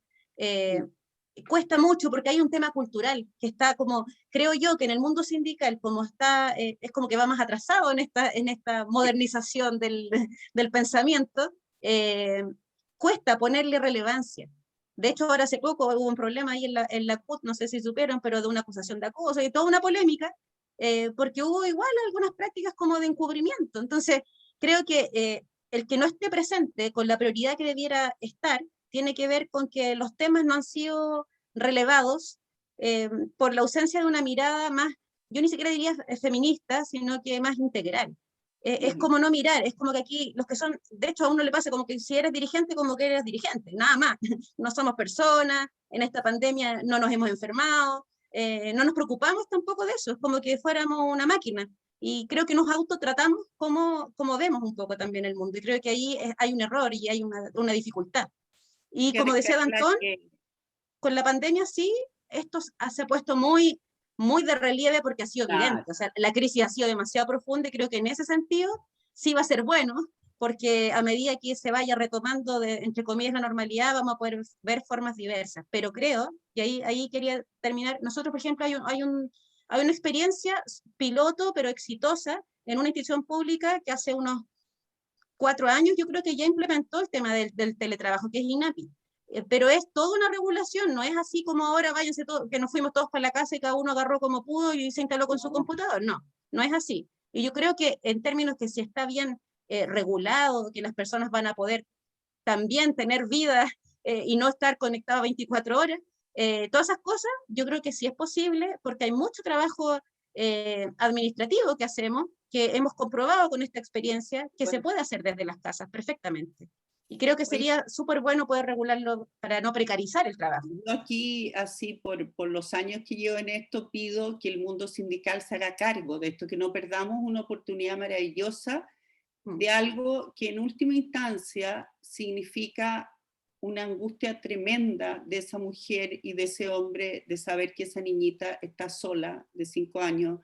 cuesta mucho porque hay un tema cultural que está como, creo yo que en el mundo sindical como está, es como que va más atrasado en esta modernización del pensamiento, cuesta ponerle relevancia. De hecho, ahora hace poco hubo un problema ahí en la CUT, no sé si supieron, pero de una acusación de acoso y toda una polémica, porque hubo igual algunas prácticas como de encubrimiento. Entonces, creo que el que no esté presente con la prioridad que debiera estar, tiene que ver con que los temas no han sido relevados por la ausencia de una mirada más, yo ni siquiera diría feminista, sino que más integral. Es como no mirar, es como que aquí los que son, de hecho a uno le pasa como que si eres dirigente, como que eres dirigente, nada más. No somos personas, en esta pandemia no nos hemos enfermado, no nos preocupamos tampoco de eso, es como que fuéramos una máquina. Y creo que nos autotratamos como vemos un poco también el mundo. Y creo que ahí hay un error y hay una dificultad. Y como decía Dantón, con la pandemia sí, esto se ha puesto muy, muy de relieve porque ha sido evidente. O sea, la crisis ha sido demasiado profunda y creo que en ese sentido sí va a ser bueno, porque a medida que se vaya retomando, entre comillas, la normalidad, vamos a poder ver formas diversas. Pero creo, y ahí quería terminar, nosotros, por ejemplo, Hay una experiencia piloto, pero exitosa, en una institución pública que hace unos 4 años yo creo que ya implementó el tema del teletrabajo, que es INAPI. Pero es toda una regulación, no es así como ahora váyanse todos, que nos fuimos todos para la casa y cada uno agarró como pudo y se instaló con su computador. No, no es así. Y yo creo que en términos que si está bien regulado, que las personas van a poder también tener vida y no estar conectados 24 horas, todas esas cosas, yo creo que sí es posible, porque hay mucho trabajo administrativo que hacemos, que hemos comprobado con esta experiencia, que se puede hacer desde las casas perfectamente. Y creo que sería súper bueno poder regularlo para no precarizar el trabajo. Yo aquí, así por los años que llevo en esto, pido que el mundo sindical se haga cargo de esto, que no perdamos una oportunidad maravillosa de algo que en última instancia significa una angustia tremenda de esa mujer y de ese hombre, de saber que esa niñita está sola de 5 años,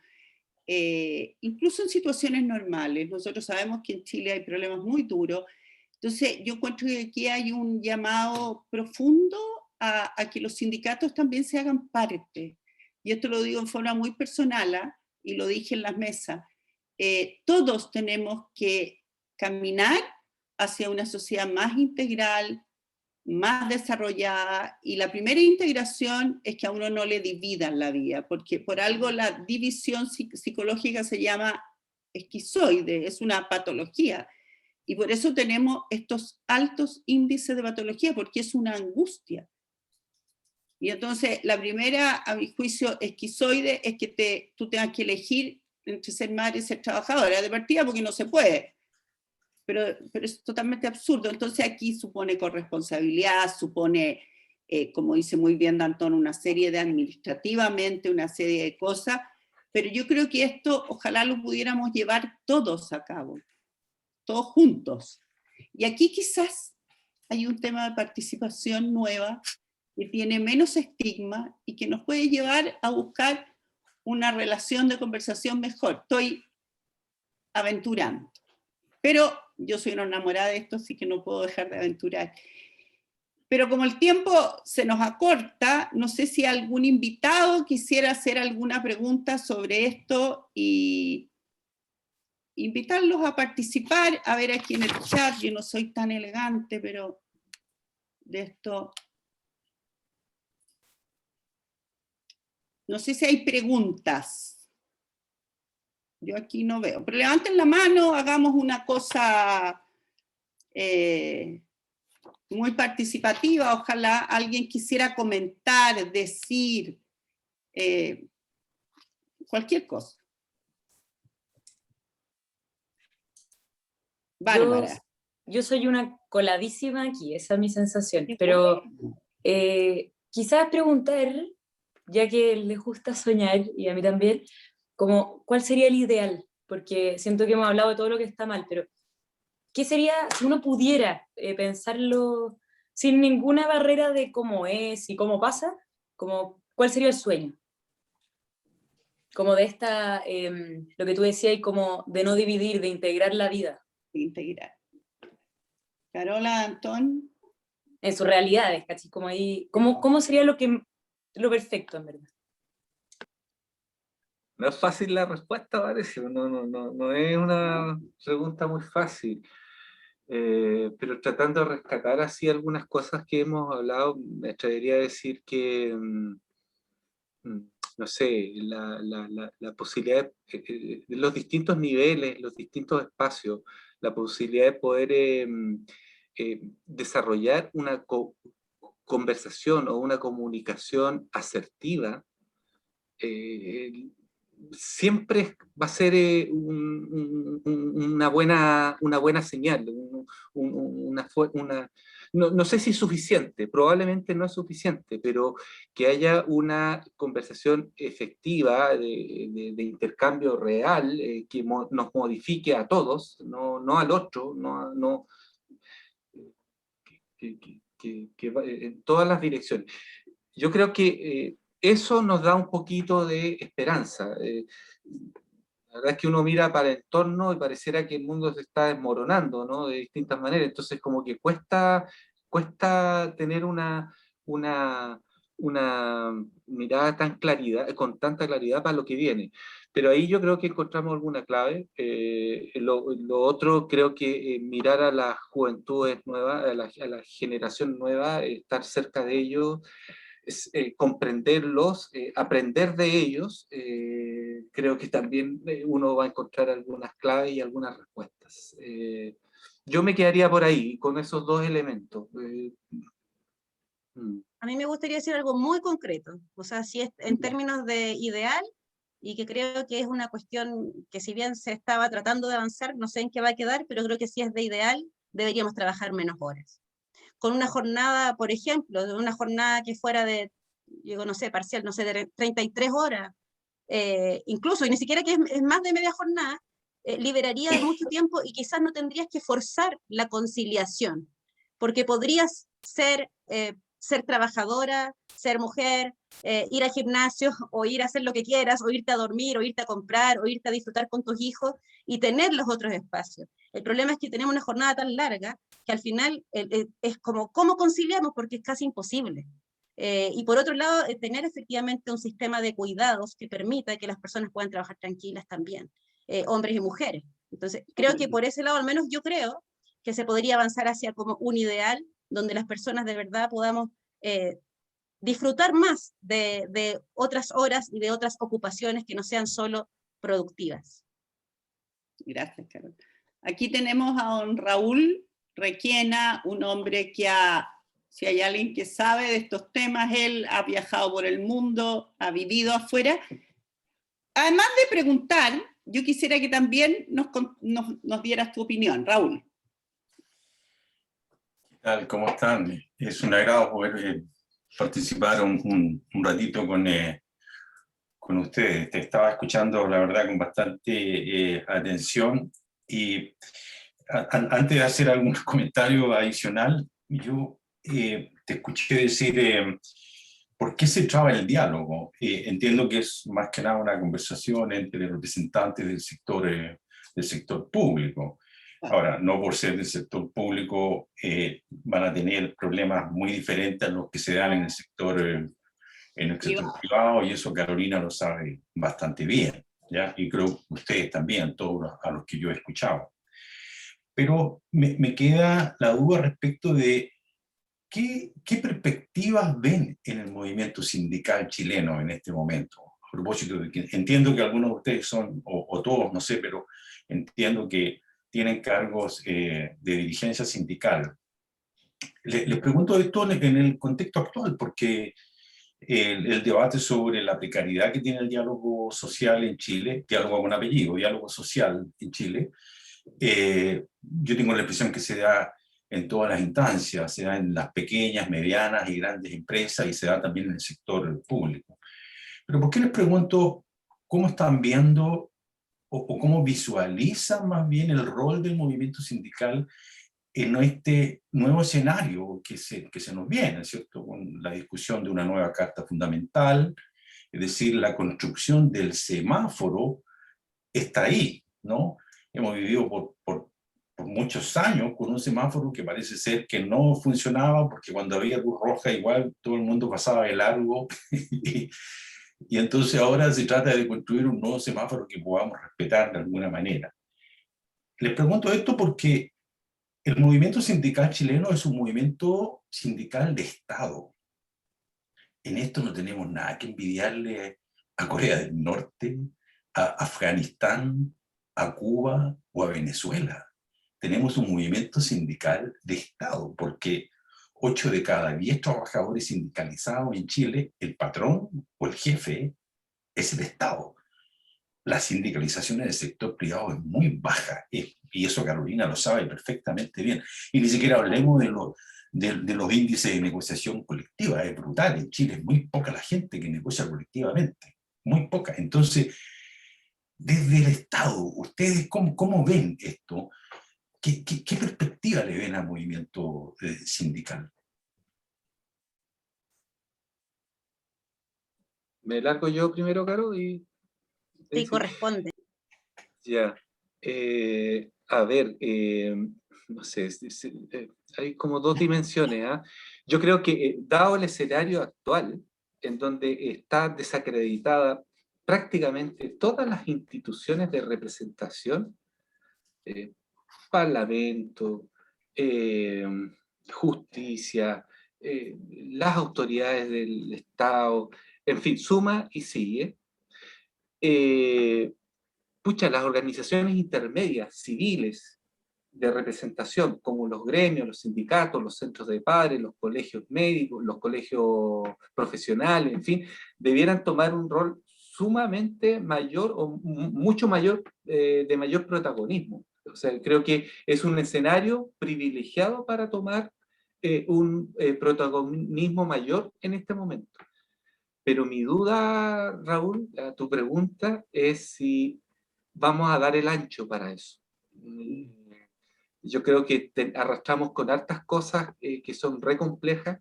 incluso en situaciones normales. Nosotros sabemos que en Chile hay problemas muy duros. Entonces yo encuentro que aquí hay un llamado profundo a que los sindicatos también se hagan parte. Y esto lo digo en forma muy personal, y lo dije en las mesas. Todos tenemos que caminar hacia una sociedad más integral, más desarrollada, y la primera integración es que a uno no le dividan la vida, porque por algo la división psicológica se llama esquizoide, es una patología, y por eso tenemos estos altos índices de patología, porque es una angustia. Y entonces la primera, a mi juicio, esquizoide es que tú tengas que elegir entre ser madre y ser trabajadora, de partida porque no se puede. Pero es totalmente absurdo. Entonces aquí supone corresponsabilidad, supone, como dice muy bien Danton, una serie de administrativamente, una serie de cosas, pero yo creo que esto ojalá lo pudiéramos llevar todos a cabo, todos juntos. Y aquí quizás hay un tema de participación nueva que tiene menos estigma y que nos puede llevar a buscar una relación de conversación mejor. Estoy aventurando. Pero yo soy una enamorada de esto, así que no puedo dejar de aventurar. Pero como el tiempo se nos acorta, no sé si algún invitado quisiera hacer alguna pregunta sobre esto y invitarlos a participar, a ver aquí en el chat. Yo no soy tan elegante, pero de esto... No sé si hay preguntas. Yo aquí no veo. Pero levanten la mano, hagamos una cosa muy participativa. Ojalá alguien quisiera comentar, decir cualquier cosa. Bárbara. Yo soy una coladísima aquí, esa es mi sensación. Pero quizás preguntar, ya que les gusta soñar, y a mí también, como, ¿cuál sería el ideal? Porque siento que hemos hablado de todo lo que está mal, pero ¿qué sería si uno pudiera pensarlo sin ninguna barrera de cómo es y cómo pasa? Como, ¿cuál sería el sueño? Como de esta, lo que tú decías, y como de no dividir, de integrar la vida. De integrar. Carola, Antón. En sus realidades, ¿cachai? Como ahí, ¿cómo sería lo perfecto, en verdad? No es fácil la respuesta, parece. No es una pregunta muy fácil. Pero tratando de rescatar así algunas cosas que hemos hablado, me atrevería a decir que, no sé, la posibilidad de los distintos niveles, los distintos espacios, la posibilidad de poder desarrollar una conversación o una comunicación asertiva, siempre va a ser una buena señal, no sé si es suficiente, probablemente no es suficiente, pero que haya una conversación efectiva de intercambio real, que nos modifique a todos, no al otro, que va en todas las direcciones. Yo creo que eso nos da un poquito de esperanza. La verdad es que uno mira para el entorno y pareciera que el mundo se está desmoronando, ¿no? De distintas maneras. Entonces como que cuesta tener una una mirada con tanta claridad para lo que viene. Pero ahí yo creo que encontramos alguna clave. Lo otro, creo que mirar a las juventudes nuevas, a la generación nueva, estar cerca de ellos, comprenderlos, aprender de ellos, creo que también uno va a encontrar algunas claves y algunas respuestas. Yo me quedaría por ahí, con esos dos elementos. A mí me gustaría decir algo muy concreto, o sea, si es en términos de ideal, y que creo que es una cuestión que si bien se estaba tratando de avanzar, no sé en qué va a quedar, pero creo que si es de ideal, deberíamos trabajar menos horas. Con una jornada, por ejemplo, una jornada que fuera de, digo, no sé, parcial, no sé, de 33 horas, incluso, y ni siquiera que es más de media jornada, liberaría de mucho tiempo y quizás no tendrías que forzar la conciliación, porque podrías ser trabajadora, ser mujer, ir al gimnasio o ir a hacer lo que quieras, o irte a dormir, o irte a comprar, o irte a disfrutar con tus hijos y tener los otros espacios. El problema es que tenemos una jornada tan larga que al final es como, ¿cómo conciliamos? Porque es casi imposible. Y por otro lado, tener efectivamente un sistema de cuidados que permita que las personas puedan trabajar tranquilas también, hombres y mujeres. Entonces, creo que por ese lado, al menos yo creo que se podría avanzar hacia como un ideal donde las personas de verdad podamos disfrutar más de otras horas y de otras ocupaciones que no sean solo productivas. Gracias, Carol. Aquí tenemos a don Raúl Requena, un hombre que si hay alguien que sabe de estos temas, él ha viajado por el mundo, ha vivido afuera. Además de preguntar, yo quisiera que también nos dieras tu opinión, Raúl. ¿Qué tal? ¿Cómo están? Es un agrado poder participar un ratito con ustedes. Te estaba escuchando, la verdad, con bastante atención. Y antes de hacer algún comentario adicional, yo te escuché decir, ¿por qué se traba el diálogo? Entiendo que es más que nada una conversación entre representantes del sector público. Ahora, no por ser del sector público van a tener problemas muy diferentes a los que se dan en el sector privado, y eso Carolina lo sabe bastante bien, ¿ya? Y creo que ustedes también, todos a los que yo he escuchado. Pero me queda la duda respecto de qué perspectivas ven en el movimiento sindical chileno en este momento. A propósito de que entiendo que algunos de ustedes son, o todos, no sé, pero entiendo que tienen cargos de dirigencia sindical. Les pregunto esto en el contexto actual, porque el debate sobre la precariedad que tiene el diálogo social en Chile, diálogo con apellido, diálogo social en Chile, yo tengo la impresión que se da en todas las instancias, se da en las pequeñas, medianas y grandes empresas, y se da también en el sector público. Pero ¿por qué les pregunto cómo están viendo o cómo visualizan más bien el rol del movimiento sindical en este nuevo escenario que se nos viene, ¿cierto? Con la discusión de una nueva Carta Fundamental, es decir, la construcción del semáforo está ahí, ¿no? Hemos vivido por muchos años con un semáforo que parece ser que no funcionaba, porque cuando había luz roja igual todo el mundo pasaba de largo, y entonces ahora se trata de construir un nuevo semáforo que podamos respetar de alguna manera. Les pregunto esto porque el movimiento sindical chileno es un movimiento sindical de Estado. En esto no tenemos nada que envidiarle a Corea del Norte, a Afganistán, a Cuba o a Venezuela. Tenemos un movimiento sindical de Estado, porque 8 de cada 10 trabajadores sindicalizados en Chile, el patrón o el jefe es el Estado. La sindicalización en el sector privado es muy baja, y eso Carolina lo sabe perfectamente bien. Y ni siquiera hablemos de los índices de negociación colectiva, es brutal. En Chile es muy poca la gente que negocia colectivamente, muy poca. Entonces, desde el Estado, ¿ustedes cómo ven esto? ¿Qué perspectiva le ven al movimiento sindical? Me largo yo primero, Caro, y... Sí, corresponde. Ya. A ver, no sé, hay como dos dimensiones, ¿ah? Yo creo que, dado el escenario actual, en donde está desacreditada prácticamente todas las instituciones de representación, parlamento, justicia, las autoridades del Estado, en fin, suma y sigue. Las organizaciones intermedias, civiles, de representación, como los gremios, los sindicatos, los centros de padres, los colegios médicos, los colegios profesionales, en fin, debieran tomar un rol sumamente mayor o mucho mayor, de mayor protagonismo. O sea, creo que es un escenario privilegiado para tomar un protagonismo mayor en este momento. Pero mi duda, Raúl, a tu pregunta, es si vamos a dar el ancho para eso. Yo creo que arrastramos con hartas cosas que son re complejas.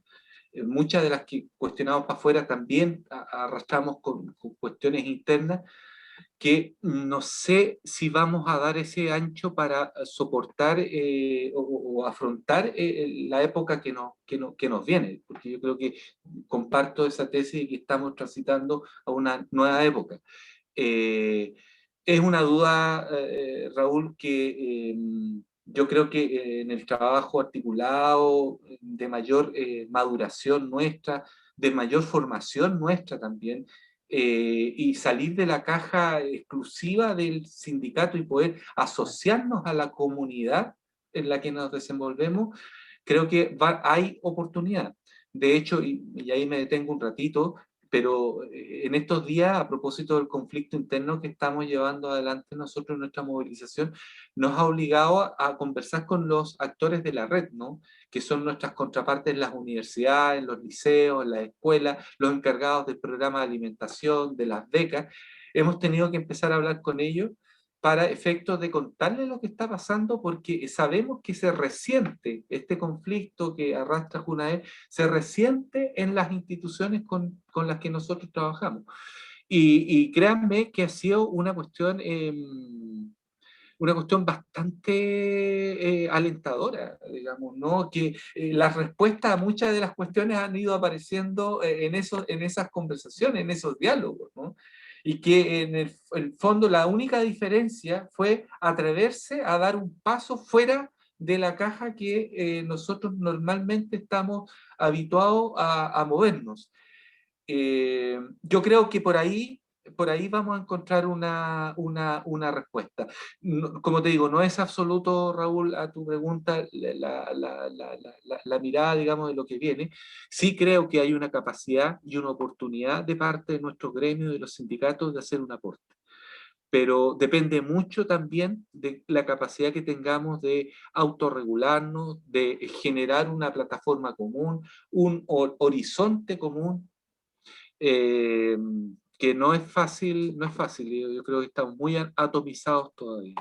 Muchas de las que cuestionamos para afuera también arrastramos con cuestiones internas que no sé si vamos a dar ese ancho para soportar o afrontar la época que nos viene, porque yo creo que comparto esa tesis de que estamos transitando a una nueva época. Es una duda, Raúl, que yo creo que en el trabajo articulado, de mayor maduración nuestra, de mayor formación nuestra también, y salir de la caja exclusiva del sindicato y poder asociarnos a la comunidad en la que nos desenvolvemos, creo que hay oportunidad. De hecho, y ahí me detengo un ratito, pero en estos días, a propósito del conflicto interno que estamos llevando adelante nosotros en nuestra movilización, nos ha obligado a conversar con los actores de la red, ¿no? Que son nuestras contrapartes en las universidades, en los liceos, en las escuelas, los encargados del programa de alimentación, de las becas. Hemos tenido que empezar a hablar con ellos para efectos de contarles lo que está pasando, porque sabemos que se resiente este conflicto que arrastra Junaed, se resiente en las instituciones con las que nosotros trabajamos. Y créanme que ha sido una cuestión bastante alentadora, digamos, ¿no? Que las respuestas a muchas de las cuestiones han ido apareciendo en esas conversaciones, en esos diálogos, ¿no? Y que en el fondo la única diferencia fue atreverse a dar un paso fuera de la caja que nosotros normalmente estamos habituados a movernos. Yo creo que por ahí vamos a encontrar una respuesta. Como te digo, no es absoluto, Raúl, a tu pregunta la mirada, digamos, de lo que viene. Sí creo que hay una capacidad y una oportunidad de parte de nuestros gremios y de los sindicatos de hacer un aporte. Pero depende mucho también de la capacidad que tengamos de autorregularnos, de generar una plataforma común, un horizonte común, que no es fácil, yo creo que estamos muy atomizados todavía.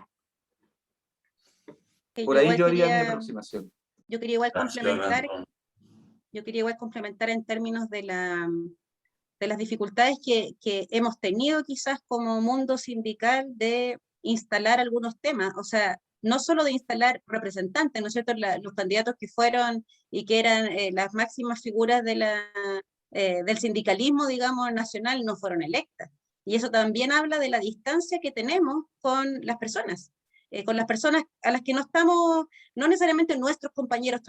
Por ahí yo haría mi aproximación. Yo quería igual complementar en términos de las dificultades que hemos tenido quizás como mundo sindical de instalar algunos temas, o sea, no solo de instalar representantes, ¿no es cierto? Los candidatos que fueron y que eran las máximas figuras del sindicalismo, digamos, nacional, no fueron electas. Y eso también habla de la distancia que tenemos con las personas a las que no estamos, no necesariamente nuestros compañeros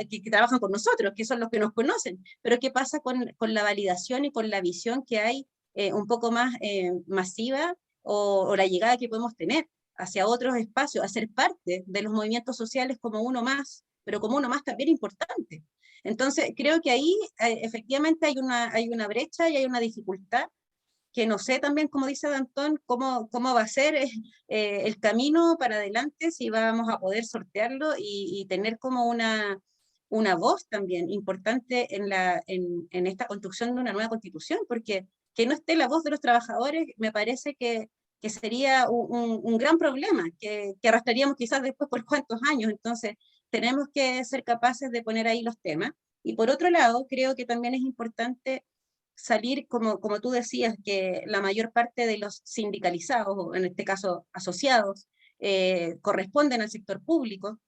que trabajan con nosotros, que son los que nos conocen, pero qué pasa con la validación y con la visión que hay un poco más masiva o la llegada que podemos tener hacia otros espacios, a ser parte de los movimientos sociales como uno más, pero como uno más también importante. Entonces, creo que ahí efectivamente hay una brecha y hay una dificultad que no sé también, como dice Danton, cómo va a ser el camino para adelante, si vamos a poder sortearlo y tener como una voz también importante en esta construcción de una nueva constitución, porque que no esté la voz de los trabajadores me parece que sería un gran problema, que arrastraríamos quizás después por cuántos años. Entonces tenemos que ser capaces de poner ahí los temas. Y por otro lado, creo que también es importante salir, como tú decías, que la mayor parte de los sindicalizados, o en este caso asociados, corresponden al sector público.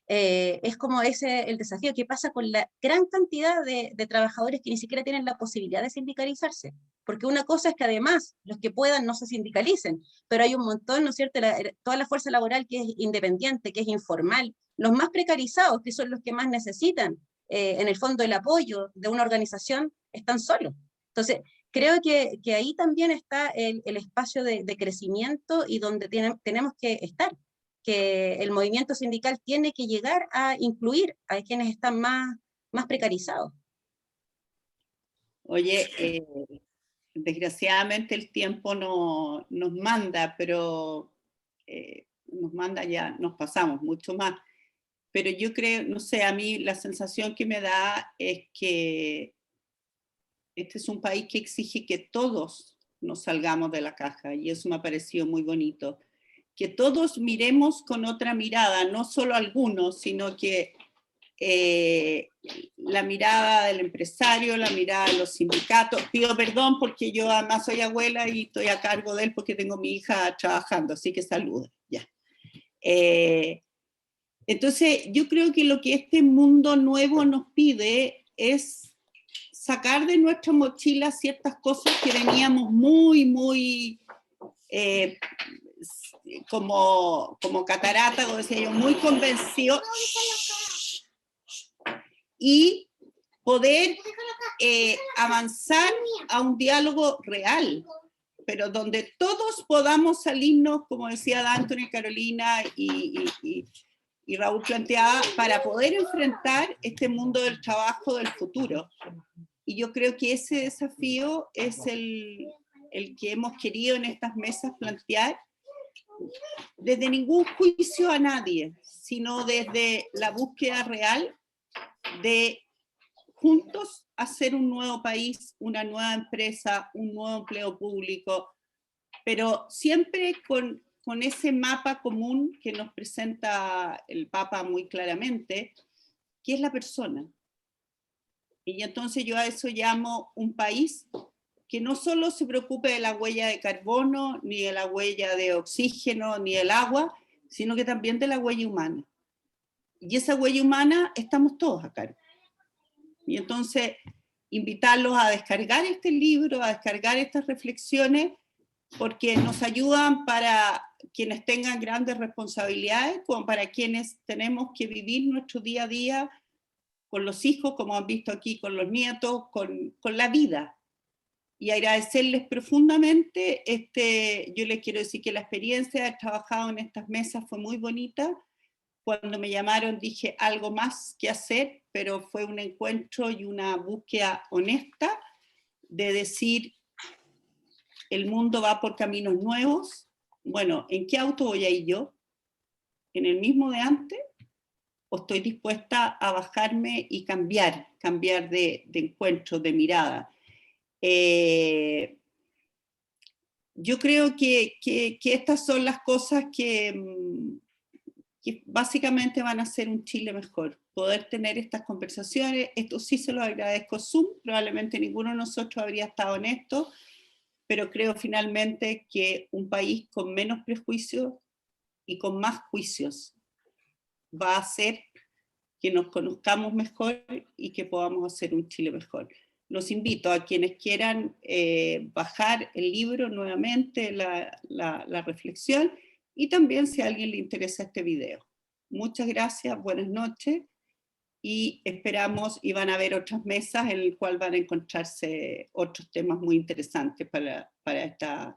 Es como ese el desafío que pasa con la gran cantidad de trabajadores que ni siquiera tienen la posibilidad de sindicalizarse. Porque una cosa es que además los que puedan no se sindicalicen, pero hay un montón, ¿no es cierto?, toda la fuerza laboral que es independiente, que es informal, los más precarizados, que son los que más necesitan, en el fondo el apoyo de una organización, están solos. Entonces, creo que ahí también está el espacio de crecimiento y donde tenemos que estar, que el movimiento sindical tiene que llegar a incluir a quienes están más precarizados. Oye, desgraciadamente el tiempo no nos manda, pero nos manda ya, nos pasamos mucho más. Pero yo creo, no sé, a mí la sensación que me da es que este es un país que exige que todos nos salgamos de la caja, y eso me ha parecido muy bonito. Que todos miremos con otra mirada, no solo algunos, sino que la mirada del empresario, la mirada de los sindicatos. Pido perdón porque yo además soy abuela y estoy a cargo de él porque tengo mi hija trabajando, así que saluda. Ya. Entonces, yo creo que lo que este mundo nuevo nos pide es sacar de nuestra mochila ciertas cosas que veníamos muy como catarata, como decía yo, muy convencidos, y poder avanzar a un diálogo real, pero donde todos podamos salirnos, como decía Anthony, Carolina y Raúl planteaba, para poder enfrentar este mundo del trabajo del futuro. Y yo creo que ese desafío es el que hemos querido en estas mesas plantear, desde ningún juicio a nadie, sino desde la búsqueda real de juntos hacer un nuevo país, una nueva empresa, un nuevo empleo público, pero siempre con ese mapa común que nos presenta el Papa muy claramente, que es la persona. Y entonces yo a eso llamo un país que no solo se preocupe de la huella de carbono, ni de la huella de oxígeno, ni del agua, sino que también de la huella humana. Y esa huella humana estamos todos acá. Y entonces invitarlos a descargar este libro, a descargar estas reflexiones, porque nos ayudan para quienes tengan grandes responsabilidades, como para quienes tenemos que vivir nuestro día a día con los hijos, como han visto aquí, con los nietos, con la vida. Y agradecerles profundamente, yo les quiero decir que la experiencia de haber trabajado en estas mesas fue muy bonita. Cuando me llamaron dije algo más que hacer, pero fue un encuentro y una búsqueda honesta de decir, el mundo va por caminos nuevos. Bueno, ¿en qué auto voy a ir yo? ¿En el mismo de antes? ¿O estoy dispuesta a bajarme y cambiar de encuentro, de mirada? Yo creo que estas son las cosas que básicamente van a hacer un Chile mejor. Poder tener estas conversaciones, esto sí se lo agradezco Zoom, probablemente ninguno de nosotros habría estado en esto, pero creo finalmente que un país con menos prejuicios y con más juicios va a hacer que nos conozcamos mejor y que podamos hacer un Chile mejor. Los invito a quienes quieran bajar el libro nuevamente, la reflexión, y también si a alguien le interesa este video. Muchas gracias, buenas noches, y esperamos, y van a haber otras mesas en las cuales van a encontrarse otros temas muy interesantes para esta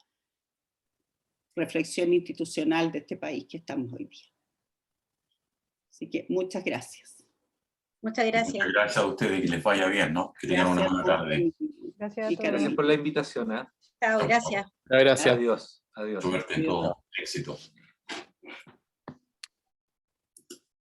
reflexión institucional de este país que estamos hoy día. Así que muchas gracias. Muchas gracias. Muchas gracias a ustedes, que les vaya bien, ¿no? Que tengan una buena tarde. Gracias a todos. Gracias por la invitación. Chao, gracias. Gracias. Adiós. Adiós. Suerte en todo. Éxito.